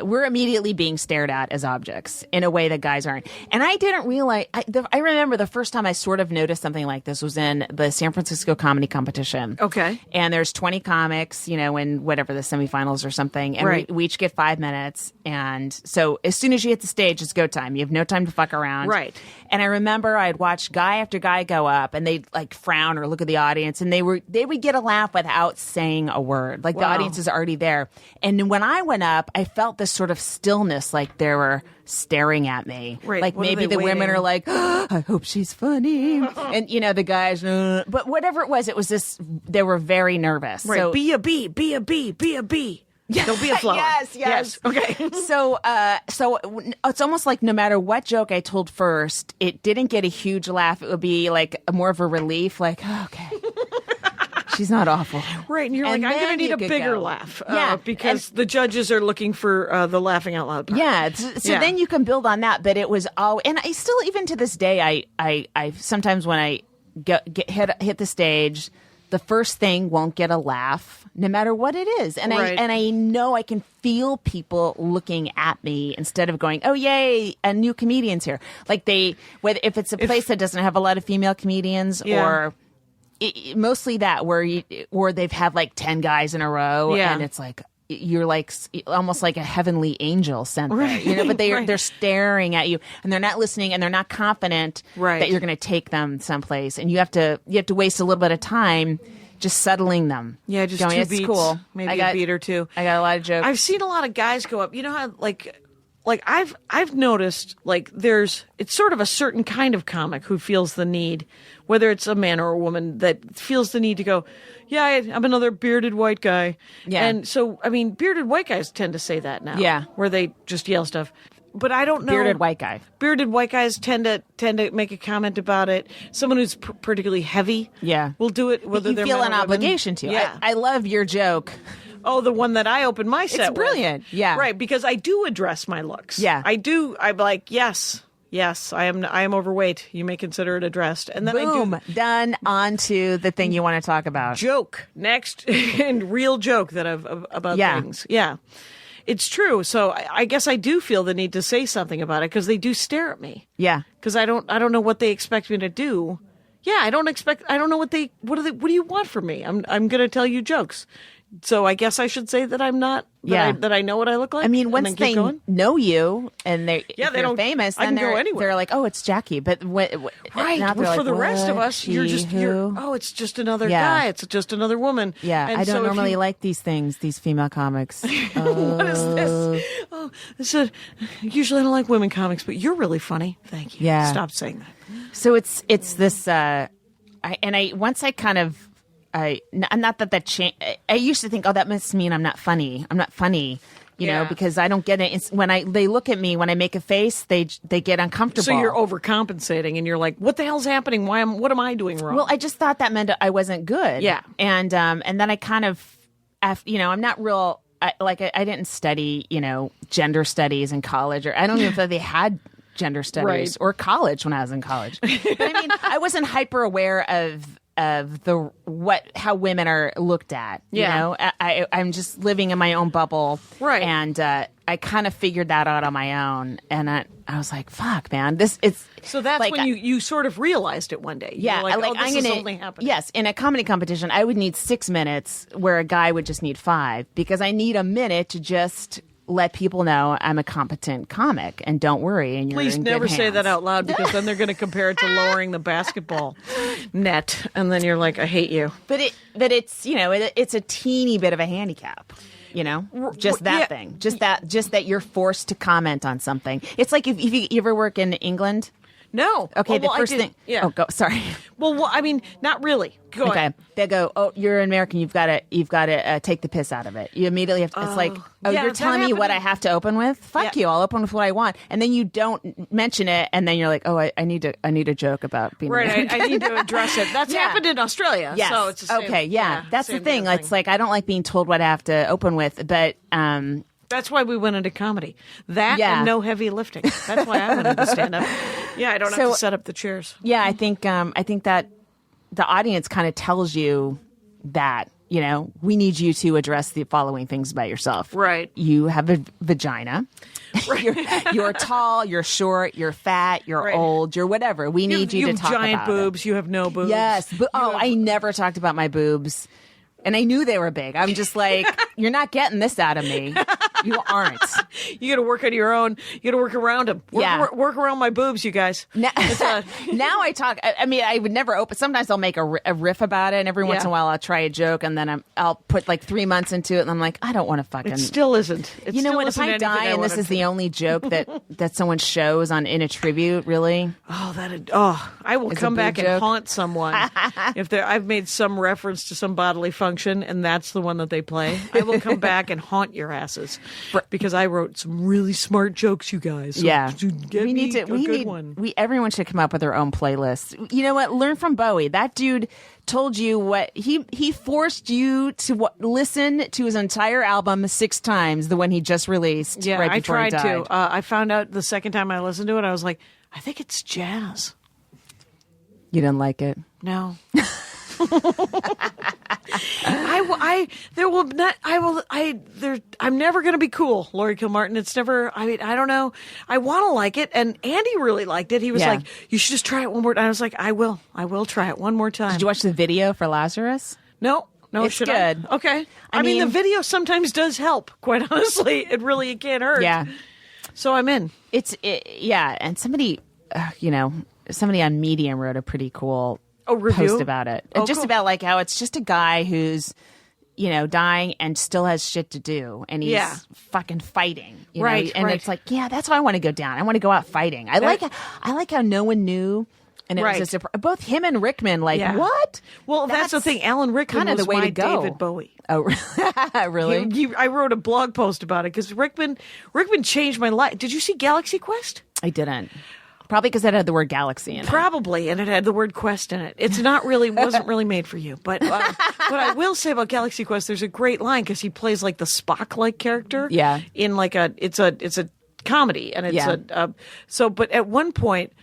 we're immediately being stared at as objects in a way that guys aren't. And I didn't realize, I remember the first time I sort of noticed something like this was in the San Francisco comedy competition. Okay. And there's 20 comics, in whatever the semifinals or something. And we each get 5 minutes. And so as soon as you hit the stage, it's go time. You have no time to fuck around. Right. And I remember I'd watch guy after guy go up, and they'd like frown or look at the audience, and they would get a laugh without saying a word. Like the audience is already there. And when I went up, I felt this sort of stillness, like they were staring at me. Right. Like maybe the women are like, oh, I hope she's funny. And the guys, but whatever it was this, they were very nervous. Right. So, be a bee, be a bee, be a bee. There'll be a flower. Yes. Okay. So it's almost like no matter what joke I told first, it didn't get a huge laugh. It would be like more of a relief, like, oh, okay. She's not awful. Right, and you're And like, I'm going to then need you a could bigger go. laugh. Yeah, because the judges are looking for the laughing out loud part. Yeah. So then you can build on that. But it was all, and I still, even to this day, I sometimes when I hit the stage, the first thing won't get a laugh, no matter what it is. And Right. I know I can feel people looking at me instead of going, oh, yay, a new comedian's here. Like if it's a place that doesn't have a lot of female comedians or mostly that where they've had like 10 guys in a row and it's like you're like almost like a heavenly angel sent there, you know, but they're staring at you and they're not listening and they're not confident that you're going to take them someplace, and you have to waste a little bit of time just settling them. Yeah, just going, two it's beats, cool. maybe a beat or two. I got a lot of jokes. I've seen a lot of guys go up. You know how like I've noticed like it's sort of a certain kind of comic who feels the need, whether it's a man or a woman, that feels the need to go, yeah, I'm another bearded white guy. Yeah. And so, I mean, bearded white guys tend to say that now. Yeah. Where they just yell stuff. But I don't know. Bearded white guy. Bearded white guys tend to make a comment about it. Someone who's particularly heavy will do it. Whether You they're feel men an or women. obligation to. Yeah. I love your joke. Oh, the one that I opened my set with. brilliant. Yeah. Right, because I do address my looks. Yeah. I do. I'm like, yes, I am overweight. You may consider it addressed. And then Boom. I do Done. On to the thing you want to talk about. joke next and real joke that I've about things. Yeah. It's true. So I guess I do feel the need to say something about it because they do stare at me. Yeah. Because I don't know what they expect me to do. Yeah, I don't know what do you want from me? I'm going to tell you jokes. So I guess I should say that I'm not. That I know what I look like. I mean, and once then they keep going? know you and they're don't- famous, I then can go anywhere. they're like, oh, it's Jackie. But Right. now they're Well, for like, the rest of what? us, you're it's just another Yeah. guy. It's just another woman. Yeah, And I so don't if normally you- like these things, these female comics. What is this? Oh, usually I don't like women comics, but you're really funny. Thank you. Yeah. Stop saying that. So it's this, once I kind of, not that changed. I used to think, oh, that must mean I'm not funny. I'm not funny, you know, because I don't get it. It's when they look at me, when I make a face, they get uncomfortable. So you're overcompensating, and you're like, "What the hell's happening? What am I doing wrong?" Well, I just thought that meant I wasn't good. Yeah. And then I kind of, I'm not real. I didn't study, gender studies in college, or I don't even know if they had gender studies or college when I was in college. But I mean, I wasn't hyper aware of how women are looked at. You know, I'm just living in my own bubble, Right. And I kind of figured that out on my own, and I was like, "Fuck, man, it's." So that's like, when you sort of realized it one day. Yeah, You're like, I'm this gonna. is only happening. Yes, in a comedy competition, I would need 6 minutes, where a guy would just need 5, because I need a minute to just let people know I'm a competent comic, and don't worry. And you're Please in never good say that hands. out loud, because then they're going to compare it to lowering the basketball net, and then you're like, I hate you. But it's it's a teeny bit of a handicap. Just that thing, just that you're forced to comment on something. It's like if you ever work in England. No. Okay, Well, the first I did- thing. Yeah. Oh, go. Sorry. Well, I mean, not really. Go Okay. ahead. They go, oh, you're an American. You've got to take the piss out of it. You immediately have to, it's like, oh, yeah, you're that telling me what I happened. have to open with? Fuck Yeah. you. I'll open with what I want. And then you don't mention it. And then you're like, oh, I need a joke about being Right, American. I need to address it. That's Yeah. happened in Australia. Yes. So it's the same, okay. Yeah. That's the same thing. kind of It's like, I don't like being told what I have to open with, but, That's why we went into comedy. That Yeah. and no heavy lifting. That's why I went into stand-up. Yeah, I don't have So- to set up the chairs. yeah, I think that the audience kind of tells you that, we need you to address the following things about yourself. Right. You have a vagina. You're tall, you're short, you're fat, you're Right. old, you're whatever. We need you to have talk giant about boobs. You have no boobs. it. Yes. But, I never talked about my boobs. And I knew they were big. I'm just like, you're not getting this out of me. You aren't. You got to work on your own. You got to work around them. Work around my boobs, you guys. Now, now I talk. I mean, I would never open. Sometimes I'll make a riff about it, and every once in a while I'll try a joke, and then I'll put like 3 months into it, and I'm like, I don't want to fucking. It still isn't. You know what? If I die and this is the only joke that someone shows in a tribute, really? I will come back and haunt someone if I've made some reference to some bodily function, and that's the one that they play. I will come back and haunt your asses because I wrote some really smart jokes, you guys. So we need everyone should come up with their own playlist. You know what? Learn from Bowie. That dude told you what he forced you to listen to his entire album 6 times, the one he just released. Yeah, right I before he tried died. to. I found out the second time I listened to it, I was like, I think it's jazz. You didn't like it? No. I'm never going to be cool, Laurie Kilmartin. It's never, I mean, I don't know. I want to like it. And Andy really liked it. He was like, you should just try it one more time. I was like, I will try it one more time. Did you watch the video for Lazarus? No, it's good. Okay. I mean, the video sometimes does help, quite honestly. It can't hurt. Yeah. So I'm in. And somebody, somebody on Medium wrote a pretty cool review? Post about it. Oh, just cool. about like how it's just a guy who's, dying and still has shit to do. And he's fucking fighting. You know? And it's like, that's why I want to go down. I want to go out fighting. I like how no one knew. And it was a surprise. Both him and Rickman, what? Well, that's the thing. Alan Rickman was the way to go. David Bowie. Oh, really? I wrote a blog post about it because Rickman changed my life. Did you see Galaxy Quest? I didn't. Probably because it had the word galaxy in it. Probably, and it had the word quest in it. It's wasn't really made for you. But what I will say about Galaxy Quest, there's a great line because he plays like the Spock-like character. Yeah. In like it's a comedy, and it's but at one point,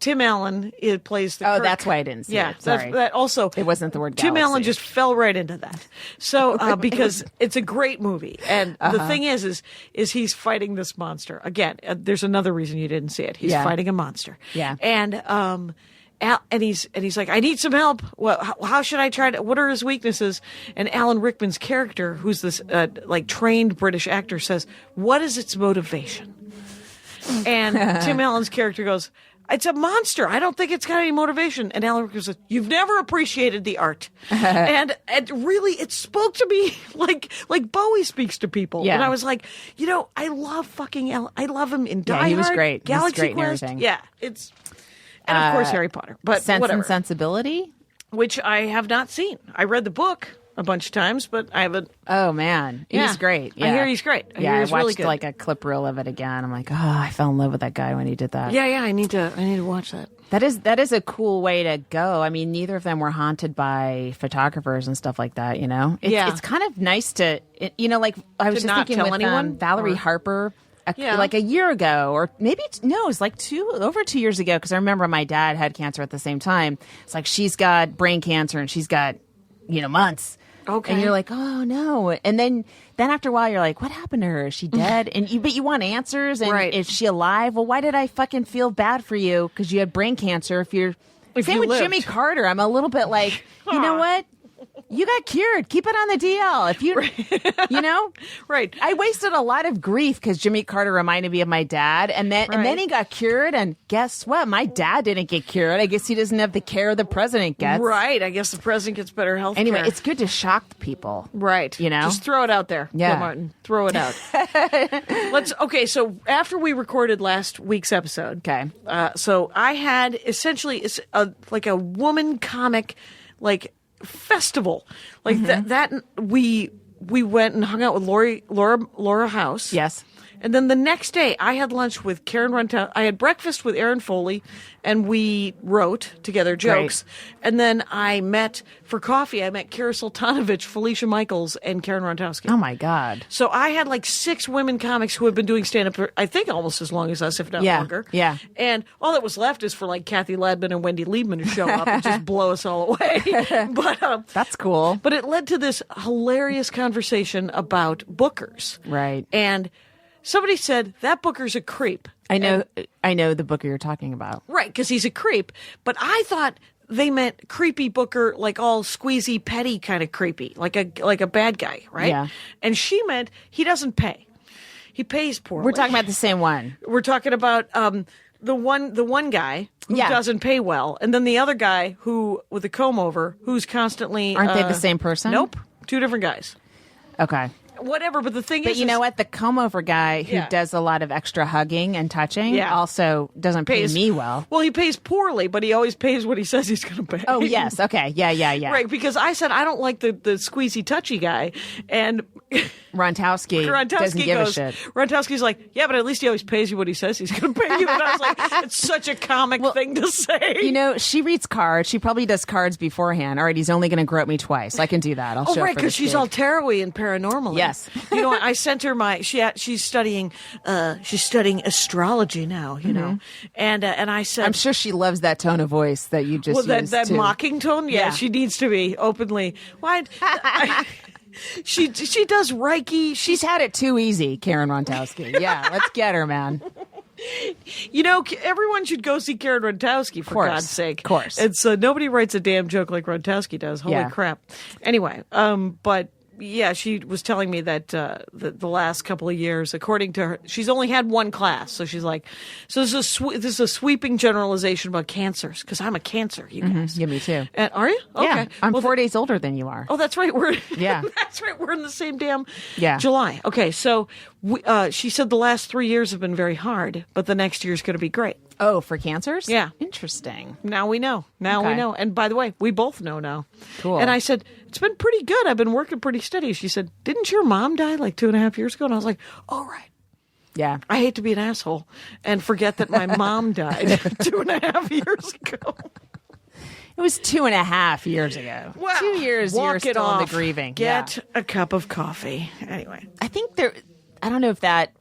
Tim Allen plays the. Oh, Kirk. that's why I didn't see it. Sorry. That also. It wasn't the word galaxy. Tim Allen just fell right into that. So because it's a great movie, and the thing is he's fighting this monster again. There's another reason you didn't see it. He's fighting a monster. Yeah. And and he's like, I need some help. Well, how should I try to? What are his weaknesses? And Alan Rickman's character, who's this trained British actor, says, "What is its motivation?" And Tim Allen's character goes, "It's a monster. I don't think it's got any motivation." And Alan Rickman says, "You've never appreciated the art." and really, it spoke to me like Bowie speaks to people. Yeah. And I was like, I love fucking Alan. I love him in Die Hard. He was great. Galaxy Quest. Yeah, and of course Harry Potter. But Sense whatever. and Sensibility, which I have not seen. I read the book a bunch of times, but I haven't. Oh man, he's great. Yeah. I hear he's great. I hear he's watched really good. like a clip reel of it again. I'm like, I fell in love with that guy when he did that. Yeah. I need to watch that. That is a cool way to go. I mean, neither of them were haunted by photographers and stuff like that. It's kind of nice to, like I was just thinking with Valerie Harper. Like a year ago, or maybe it's like over 2 years ago, because I remember my dad had cancer at the same time. It's like she's got brain cancer and she's got months. Okay. And you're like, oh no. And then after a while you're like, what happened to her? Is she dead? But you want answers. And is she alive? Well, why did I fucking feel bad for you? Because you had brain cancer. Same with Jimmy Carter. I'm a little bit like, you know what? You got cured. Keep it on the DL. If you, right. I wasted a lot of grief because Jimmy Carter reminded me of my dad, and then he got cured. And guess what? My dad didn't get cured. I guess he doesn't have the care the president gets. Right. I guess the president gets better health care. Anyway, it's good to shock people. Right. Just throw it out there. Yeah, Martin, throw it out. Okay. So after we recorded last week's episode, so I had essentially like a woman comic, festival that we went and hung out with Laura House. Yes. And then the next day I had lunch with Karen Runtown. I had breakfast with Aaron Foley, and we wrote together jokes. Great. And then I met Kira Sultanovich, Felicia Michaels, and Karen Rontowski. Oh my God. So I had 6 women comics who have been doing stand-up, I think almost as long as us, if not longer. Yeah. And all that was left is for Kathy Ladman and Wendy Liebman to show up and just blow us all away. But that's cool. But it led to this hilarious conversation about bookers. Right. And somebody said, that booker's a creep. I know the booker you're talking about. Right, because he's a creep. But I thought they meant creepy booker, all squeezy, petty kind of creepy, like a bad guy, right? Yeah. And she meant he doesn't pay. He pays poorly. We're talking about the same one. We're talking about the one guy who doesn't pay well, and then the other guy who with a comb over who's constantly. Aren't they the same person? Nope, two different guys. Okay. Whatever, but the thing is, But you know what? The comb over guy who does a lot of extra hugging and touching also doesn't pay me well. Well, he pays poorly, but he always pays what he says he's going to pay. Oh, yes. Okay. Yeah. Right, because I said I don't like the squeezy touchy guy, and Rontowski doesn't give a shit. Rontowski's like, yeah, but at least he always pays you what he says he's going to pay you. And I was like, it's such a comic thing to say. You know, she reads cards. She probably does cards beforehand. All right, he's only going to grope me twice. I can do that. I'll show right, for because she's kid. all tarot-y and paranormal. Yes. You know, I sent her she's studying astrology now. You know, and I said, I'm sure she loves that tone of voice that you just used that too. mocking tone. Yeah, she needs to be openly. Why? She does Reiki. She's had it too easy, Karen Rontowski. Yeah, let's get her, man. You know, everyone should go see Karen Rontowski, for God's sake. Of course. It's nobody writes a damn joke like Rontowski does. Holy crap. Anyway, but yeah, she was telling me that the last couple of years, according to her, she's only had one class. So she's like, this is a sweeping generalization about cancers, because I'm a Cancer, you guys. Yeah, me too. And, are you? Okay. Yeah, I'm 4 days older than you are. Oh, that's right. Yeah. That's right. We're in the same damn Yeah. July. Okay, so she said the last 3 years have been very hard, but the next year's going to be great. Oh, for cancers? Yeah. Interesting. Now we know. Now we know. And by the way, we both know now. Cool. And I said, it's been pretty good. I've been working pretty steady. She said, didn't your mom die like 2.5 years ago? And I was like, oh, right. Yeah. I hate to be an asshole and forget that my mom died 2.5 years ago. It was 2.5 years ago. Well, 2 years, walk you're it still in off. the grieving. Get Yeah. a cup of coffee. Anyway. I think I don't know if that,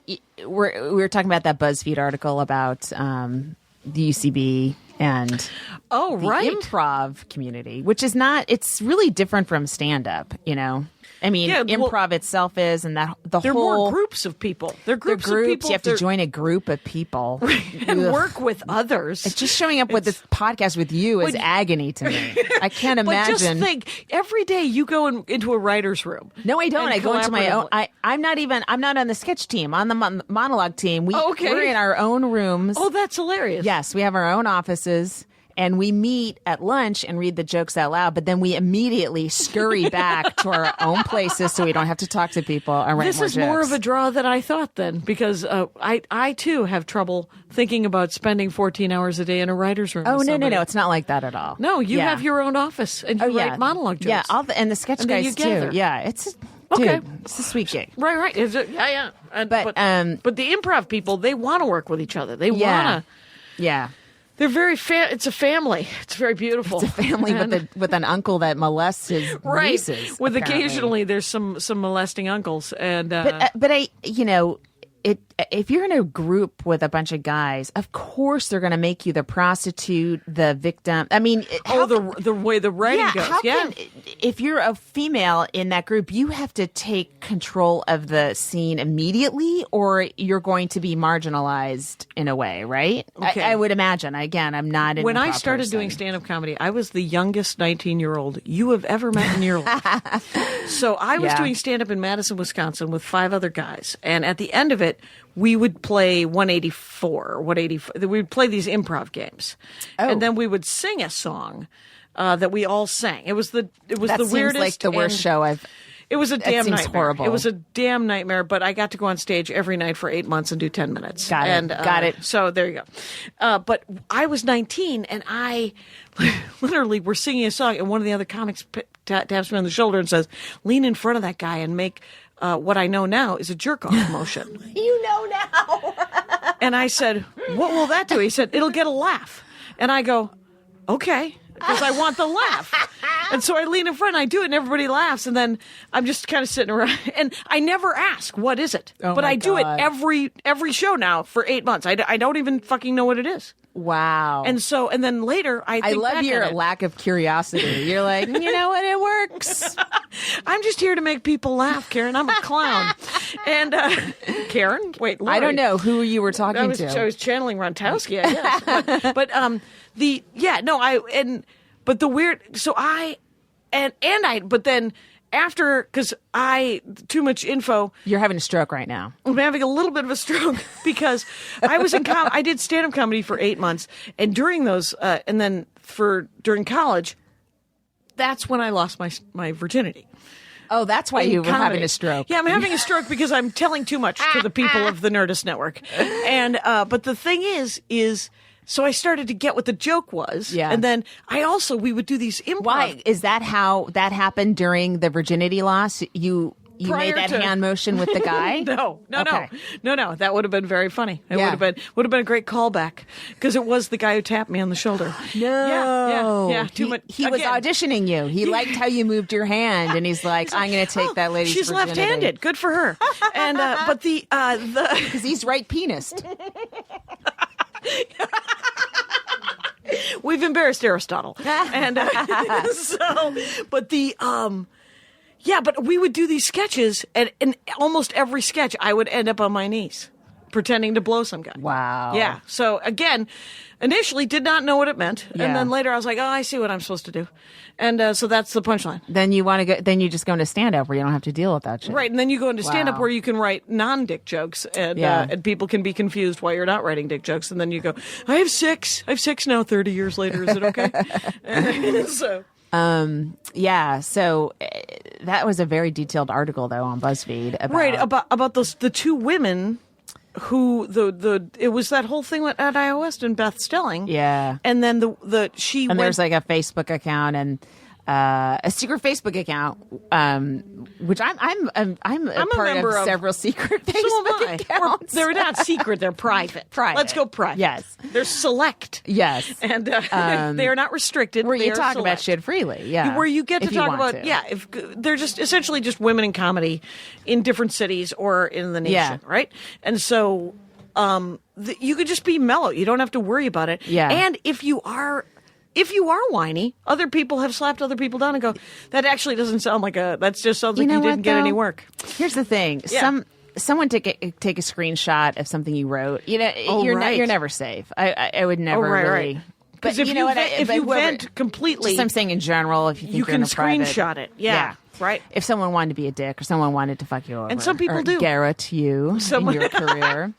we were talking about that BuzzFeed article about the UCB and the improv community, which is it's really different from stand-up, you know? I mean, improv itself is, and They're more groups of people. They're groups of people. You have to join a group of people. and work with others. It's just showing up with this podcast with you is agony to me. I can't imagine. But just think, every day you go into a writer's room. No, I don't. I go into my own. I'm not on the sketch team. On the monologue team. We're in our own rooms. Oh, that's hilarious. Yes, we have our own offices. And we meet at lunch and read the jokes out loud, but then we immediately scurry back to our own places so we don't have to talk to people and write This more is jokes. more of a draw than I thought then, because I too have trouble thinking about spending 14 hours a day in a writer's room. Oh, with no. somebody. It's not like that at all. No, you have your own office and you write monologue jokes. Yeah, and the sketch And then guys you gather. too. Yeah, it's a sweet gig. Right. Is it? Yeah. But the improv people, they want to work with each other. They want to. Yeah. They're very it's a family. It's very beautiful. It's a family with an uncle that molests his nieces. With apparently. occasionally there's some molesting uncles, and but I if you're in a group with a bunch of guys, of course they're going to make you the prostitute, the victim. I mean, the way the writing goes. If you're a female in that group, you have to take control of the scene immediately, or you're going to be marginalized in a way, right? Okay. I would imagine. Again, I'm not an When I improv started person. doing stand-up comedy, I was the youngest 19-year-old you have ever met in your life. So I was doing stand-up in Madison, Wisconsin with 5 other guys. And at the end of it, we would play 184, 185. We would play these improv games. Oh. And then we would sing a song that we all sang. It was the weirdest. Seems like the worst show I've... It was a damn seems nightmare. horrible. It was a damn nightmare, but I got to go on stage every night for 8 months and do 10 minutes. Got it. So there you go. But I was 19, and I literally were singing a song, and one of the other comics taps me on the shoulder and says, lean in front of that guy and make what I know now is a jerk-off motion. You know now. And I said, what will that do? He said, it'll get a laugh. And I go, okay, because I want the laugh. And so I lean in front and I do it and everybody laughs. And then I'm just kind of sitting around. And I never ask, what is it? Oh but my I do it God. every show now for 8 months. I don't even fucking know what it is. Wow. And then later I think love back your at it. lack of curiosity. You're like, you know what? It works. I'm just here to make people laugh, Karen. I'm a clown. And Karen? Wait, Lori. I don't know who you were talking to. I was channeling Rontowski, I guess. but the weird. So but then because too much info. You're having a stroke right now. I'm having a little bit of a stroke because I was I did stand-up comedy for 8 months, and during those, and then during college, that's when I lost my virginity. Oh, that's why you were having a stroke. Yeah, I'm having a stroke because I'm telling too much to the people of the Nerdist Network. And but the thing is, so I started to get what the joke was. Yeah. And then we would do these improv. Why? Is that how that happened during the virginity loss? You made that hand motion with the guy? No. That would have been very funny. It Yeah. would have been a great callback because it was the guy who tapped me on the shoulder. No. Yeah. Too much. He was auditioning you. He liked how you moved your hand, and he's like, "I'm going to take that lady's She's virginity." left-handed. Good for her. And but the because he's right penised. We've embarrassed Aristotle, and but we would do these sketches, and in almost every sketch, I would end up on my knees, pretending to blow some guy. Wow. Yeah. So again, initially did not know what it meant, Yeah. and then later I was like, oh, I see what I'm supposed to do, and so that's the punchline. Then you want to go. Then you just go into stand up where you don't have to deal with that shit. Right, and then you go into stand-up Wow. where you can write non-dick jokes, and and people can be confused why you're not writing dick jokes, and then you go, I have six now, 30 years later, is it okay? So... Yeah. So that was a very detailed article, though, on BuzzFeed about the two women who it was that whole thing at iOS and Beth Stelling. Yeah. And then there's like a Facebook account and a secret Facebook account, which I'm a part member of several secret So Facebook am I. accounts. They're not secret; they're private. Private. Let's go private. Yes. They're select. Yes. And they are not restricted. Where They you are talk about select. shit freely. Yeah. Where you get to if you talk want about, to. if they're just essentially just women in comedy in different cities or in the nation, right? And so you could just be mellow. You don't have to worry about it. Yeah. And if you are whiny, other people have slapped other people down and go, that actually doesn't sound like that just sounds like you didn't get any work. Here's the thing. Yeah. Someone take a screenshot of something you wrote. You know, right. you're never safe. I would never really. Right. Because if you vent completely, just I'm saying in general, if you think you you're can in a private, screenshot it. Yeah. Right. If someone wanted to be a dick or someone wanted to fuck you over, And some people or do. Garrett you in your career.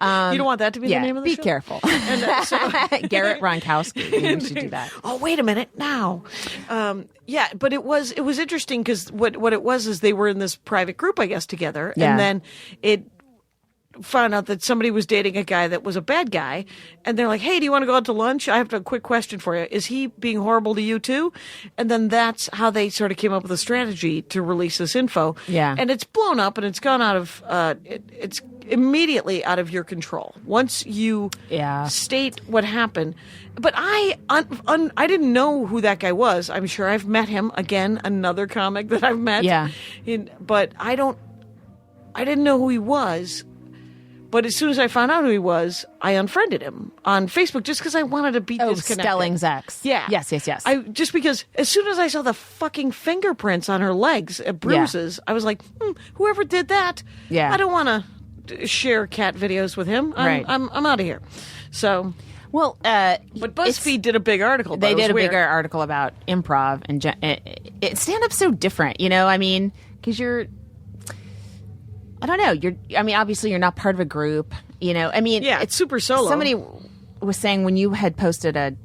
You don't want that to be the name of the show? Be careful. And, Garrett Ronkowski. You should do that. Oh, wait a minute now. But it was interesting because what it was is they were in this private group, I guess, together. Yeah. And then it found out that somebody was dating a guy that was a bad guy. And they're like, hey, do you want to go out to lunch? I have a quick question for you. Is he being horrible to you too? And then that's how they sort of came up with a strategy to release this info. Yeah. And it's blown up and it's gone out of, it's immediately out of your control. Once you state what happened. But I didn't know who that guy was. I'm sure I've met him. Again, another comic that I've met. Yeah. But I didn't know who he was. But as soon as I found out who he was, I unfriended him on Facebook just because I wanted to be disconnected. Stelling's ex. Yeah. Yes. Just because as soon as I saw the fucking fingerprints on her legs, bruises, I was like, whoever did that, I don't want to share cat videos with him. I'm out of here. So, well, but BuzzFeed did a big article. They did a weird. bigger article about improv and stand-up's so different, you know. I mean, because I don't know. Obviously you're not part of a group, you know. I mean, it's super solo. Somebody was saying when you had posted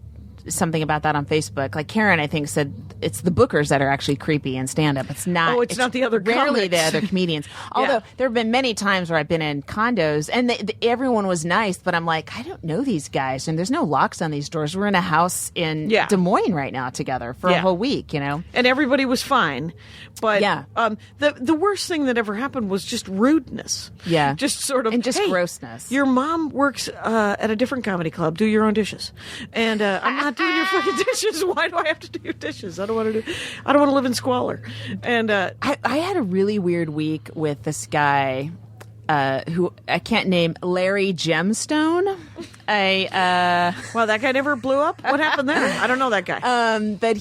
something about that on Facebook, like Karen, I think, said it's the bookers that are actually creepy in stand-up. It's not. Oh, it's not the other rarely comics. the other comedians. Although there have been many times where I've been in condos and everyone was nice, but I'm like, I don't know these guys, and there's no locks on these doors. We're in a house in Des Moines right now together for a whole week, you know, and everybody was fine. But the worst thing that ever happened was just rudeness. Yeah, just sort of and just hey, grossness. Your mom works at a different comedy club. Do your own dishes, and I'm not doing your fucking dishes. Why do I have to do your dishes? I don't want to live in squalor. And I had a really weird week with this guy who I can't name, Larry Gemstone. Well, that guy never blew up? What happened there? I don't know that guy. But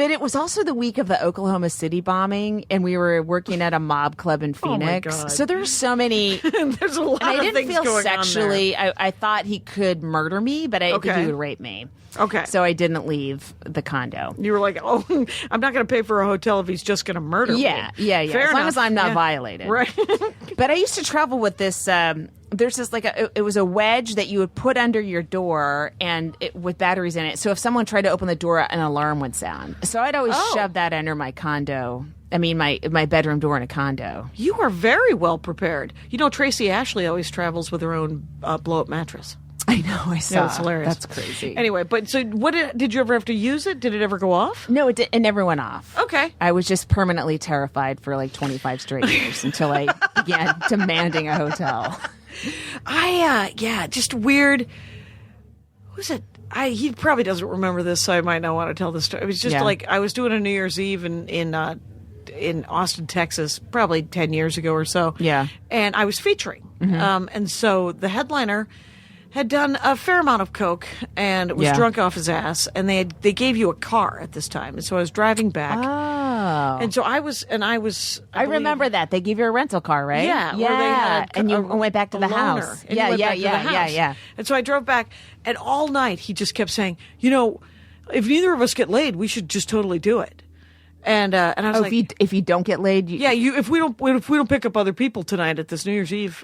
it was also the week of the Oklahoma City bombing, and we were working at a mob club in Oh, my Phoenix. God. So there were so many. There's a lot I of didn't things feel going sexually. I thought he could murder me, but I think Okay. he would rape me. Okay. So I didn't leave the condo. You were like, oh, I'm not going to pay for a hotel if he's just going to murder me. Yeah. Fair as long enough. as I'm not Yeah. violated. Right. But I used to travel with this. There's this it was a wedge that you would put under your door and with batteries in it. So if someone tried to open the door, an alarm would sound. So I'd always shove that under my condo. I mean, my bedroom door in a condo. You are very well prepared. You know, Tracy Ashley always travels with her own blow-up mattress. I know. I saw. Yeah, it's hilarious. That's crazy. Anyway, but so did you ever have to use it? Did it ever go off? No, it never went off. Okay. I was just permanently terrified for like 25 straight years until I began demanding a hotel. Just weird. Who's it? He probably doesn't remember this, so I might not want to tell this story. It was just like I was doing a New Year's Eve in Austin, Texas, probably 10 years ago or so. Yeah. And I was featuring. And so the headliner had done a fair amount of coke and was drunk off his ass, and they gave you a car at this time. And so I was driving back. Oh. And so I was I remember that. They gave you a rental car, right? Yeah, where they had and you went back to the loaner, house. and you went back to the house. Yeah. And so I drove back, and all night he just kept saying, you know, if neither of us get laid, we should just totally do it. And I was like, if you don't get laid, if we don't pick up other people tonight at this New Year's Eve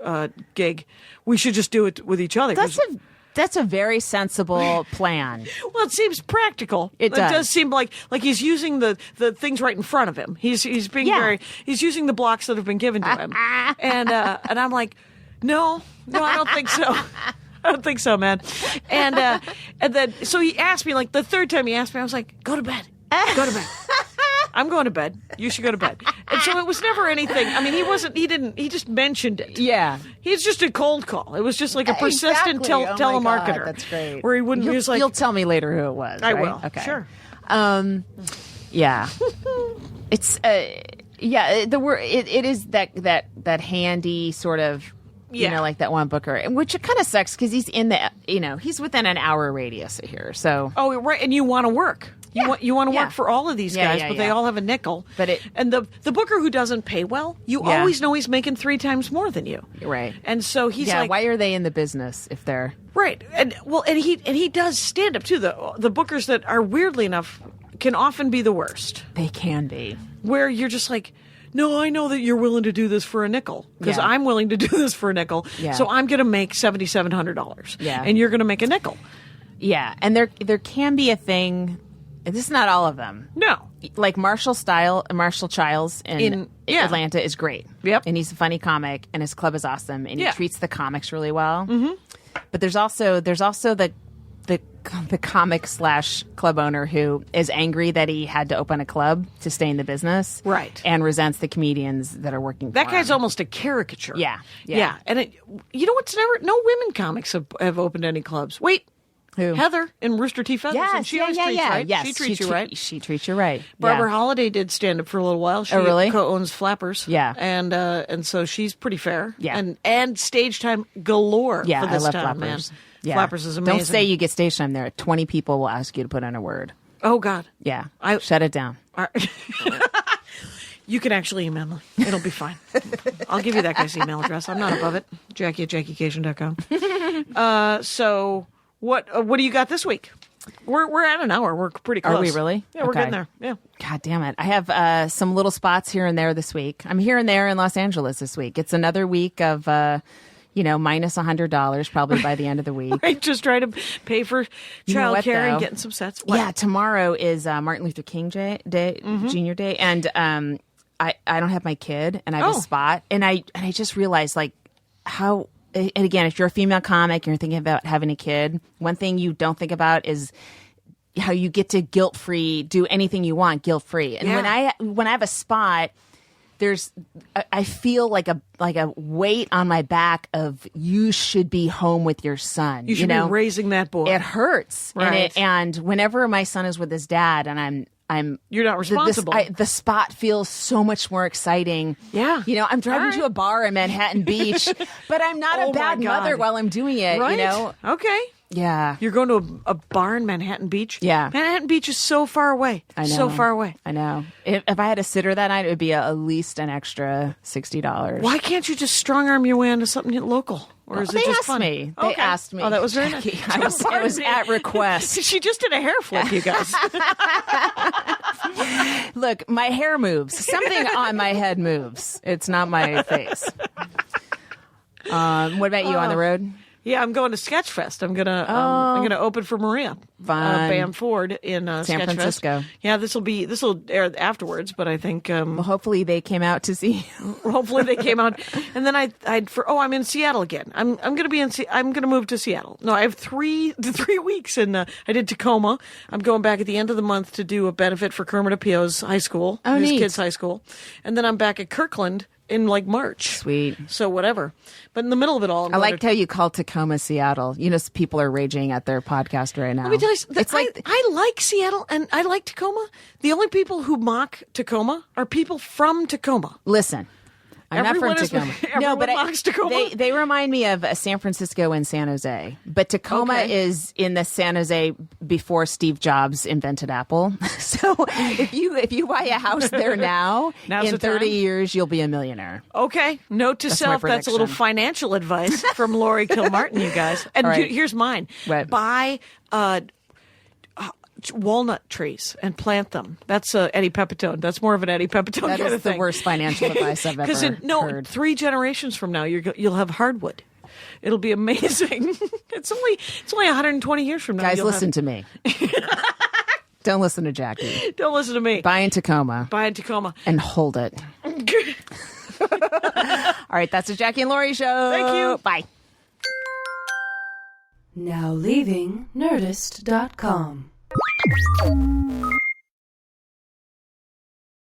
gig, we should just do it with each other. That's a very sensible plan. Well, it seems practical. It does. Does seem like he's using the things right in front of him. He's being he's using the blocks that have been given to him. and I'm like, no, I don't think so. I don't think so, man. And then so he asked me, like the third time he asked me, I was like, go to bed. Go to bed. I'm going to bed. You should go to bed. And so it was never anything. I mean, he just mentioned it. Yeah. He's just a cold call. It was just like a persistent Exactly. Oh my telemarketer. God, that's great. Where he wouldn't, he was like, you'll tell me later who it was. I right? will. Okay. Sure. Yeah. It's, the word, it is that handy sort of, you know, like that one booker, which it kind of sucks because he's in he's within an hour radius of here. So. Oh, right. And you want to work. You want to Yeah. work for all of these guys, but they all have a nickel. And the booker who doesn't pay well, you always know he's making 3 times more than you. Right. And so he's like, why are they in the business if they're right? And he does stand up too. The bookers that are weirdly enough can often be the worst. They can be. Where you're just like, no, I know that you're willing to do this for a nickel because I'm willing to do this for a nickel. Yeah. So I'm going to make $7,700. Yeah. And you're going to make a nickel. Yeah. And there can be a thing. This is not all of them. No. Like Marshall Childs in Atlanta is great. Yep. And he's a funny comic, and his club is awesome, and he treats the comics really well. Mm-hmm. But there's also the comic / club owner who is angry that he had to open a club to stay in the business, right? And resents the comedians that are working. That for guy's him. almost a caricature. Yeah. And you know what's no women comics have opened any clubs. Wait. Who? Heather in Rooster Teeth Feathers. Yes, and she always treats right. Yes, she treats you right. She treats you right. Barbara Holiday did stand up for a little while. She really? co-owns Flappers. Yeah. And so she's pretty fair. Yeah. And stage time galore Yeah, for this I love time, Flappers. man. Yeah. Flappers is amazing. Don't say you get stage time there. 20 people will ask you to put in a word. Oh, God. Yeah. Shut it down. You can actually email me. It'll be fine. I'll give you that guy's email address. I'm not above it. Jackie@JackieCation.com. So what do you got this week? We're at an hour. We're pretty close. Are we really? Yeah, we're getting there. Yeah. God damn it. I have some little spots here and there this week. I'm here and there in Los Angeles this week. It's another week of minus $100 probably by the end of the week. Right, just trying to pay for childcare and getting some sets. What? Yeah, tomorrow is Martin Luther King Day, Junior Day, and I don't have my kid, and I have a spot, and I just realized like how. And again, if you're a female comic and you're thinking about having a kid, one thing you don't think about is how you get to guilt-free do anything you want guilt-free. And when I have a spot, I feel like a weight on my back of you should be home with your son. You should be raising that boy. It hurts, right? And whenever my son is with his dad, and You're not responsible. The spot feels so much more exciting. Yeah. You know, I'm driving to a bar in Manhattan Beach, but I'm not a bad mother while I'm doing it, right? you know? Okay. Yeah. You're going to a bar in Manhattan Beach? Yeah. Manhattan Beach is so far away. I know. So far away. I know. If I had a sitter that night, it would be at least an extra $60. Why can't you just strong arm your way into something local? Or is it just fun? They asked me. Oh, that was very nice. It was at request. She just did a hair flip, you guys. Look, my hair moves. Something on my head moves. It's not my face. What about you on the road? Yeah, I'm going to Sketchfest. I'm gonna open for Maria Bamford in San Francisco. Yeah, this will air afterwards, but I think well, hopefully they came out to see. Hopefully they came out, and then I'm in Seattle again. I'm gonna move to Seattle. No, I have three weeks, and I did Tacoma. I'm going back at the end of the month to do a benefit for Kermit Apio's high school, his neat. kids' high school, and then I'm back at Kirkland in like March. Sweet. So whatever. But in the middle of it all, I liked how you called Tacoma Seattle. You know, people are raging at their podcast right now. Let me tell you, I like Seattle and I like Tacoma. The only people who mock Tacoma are people from Tacoma. Listen. I'm Everyone not from Tacoma. everyone mocks Tacoma. They remind me of San Francisco and San Jose. But Tacoma is in the San Jose before Steve Jobs invented Apple. So if you buy a house there now, Now's in the 30 time? years, you'll be a millionaire. Okay. Note to self, that's a little prediction. financial advice from Lori Kilmartin, you guys. And All right. here's mine. What? Buy walnut trees and plant them. That's Eddie Pepitone. That's more of an Eddie Pepitone That kind is of the thing. worst financial advice I've ever heard. 3 generations from now, you'll have hardwood. It'll be amazing. It's only 120 years from now. Guys, listen to me. Don't listen to Jackie. Don't listen to me. Buy in Tacoma. Buy in Tacoma. And hold it. All right, that's the Jackie and Laurie show. Thank you. Bye. Now leaving Nerdist.com.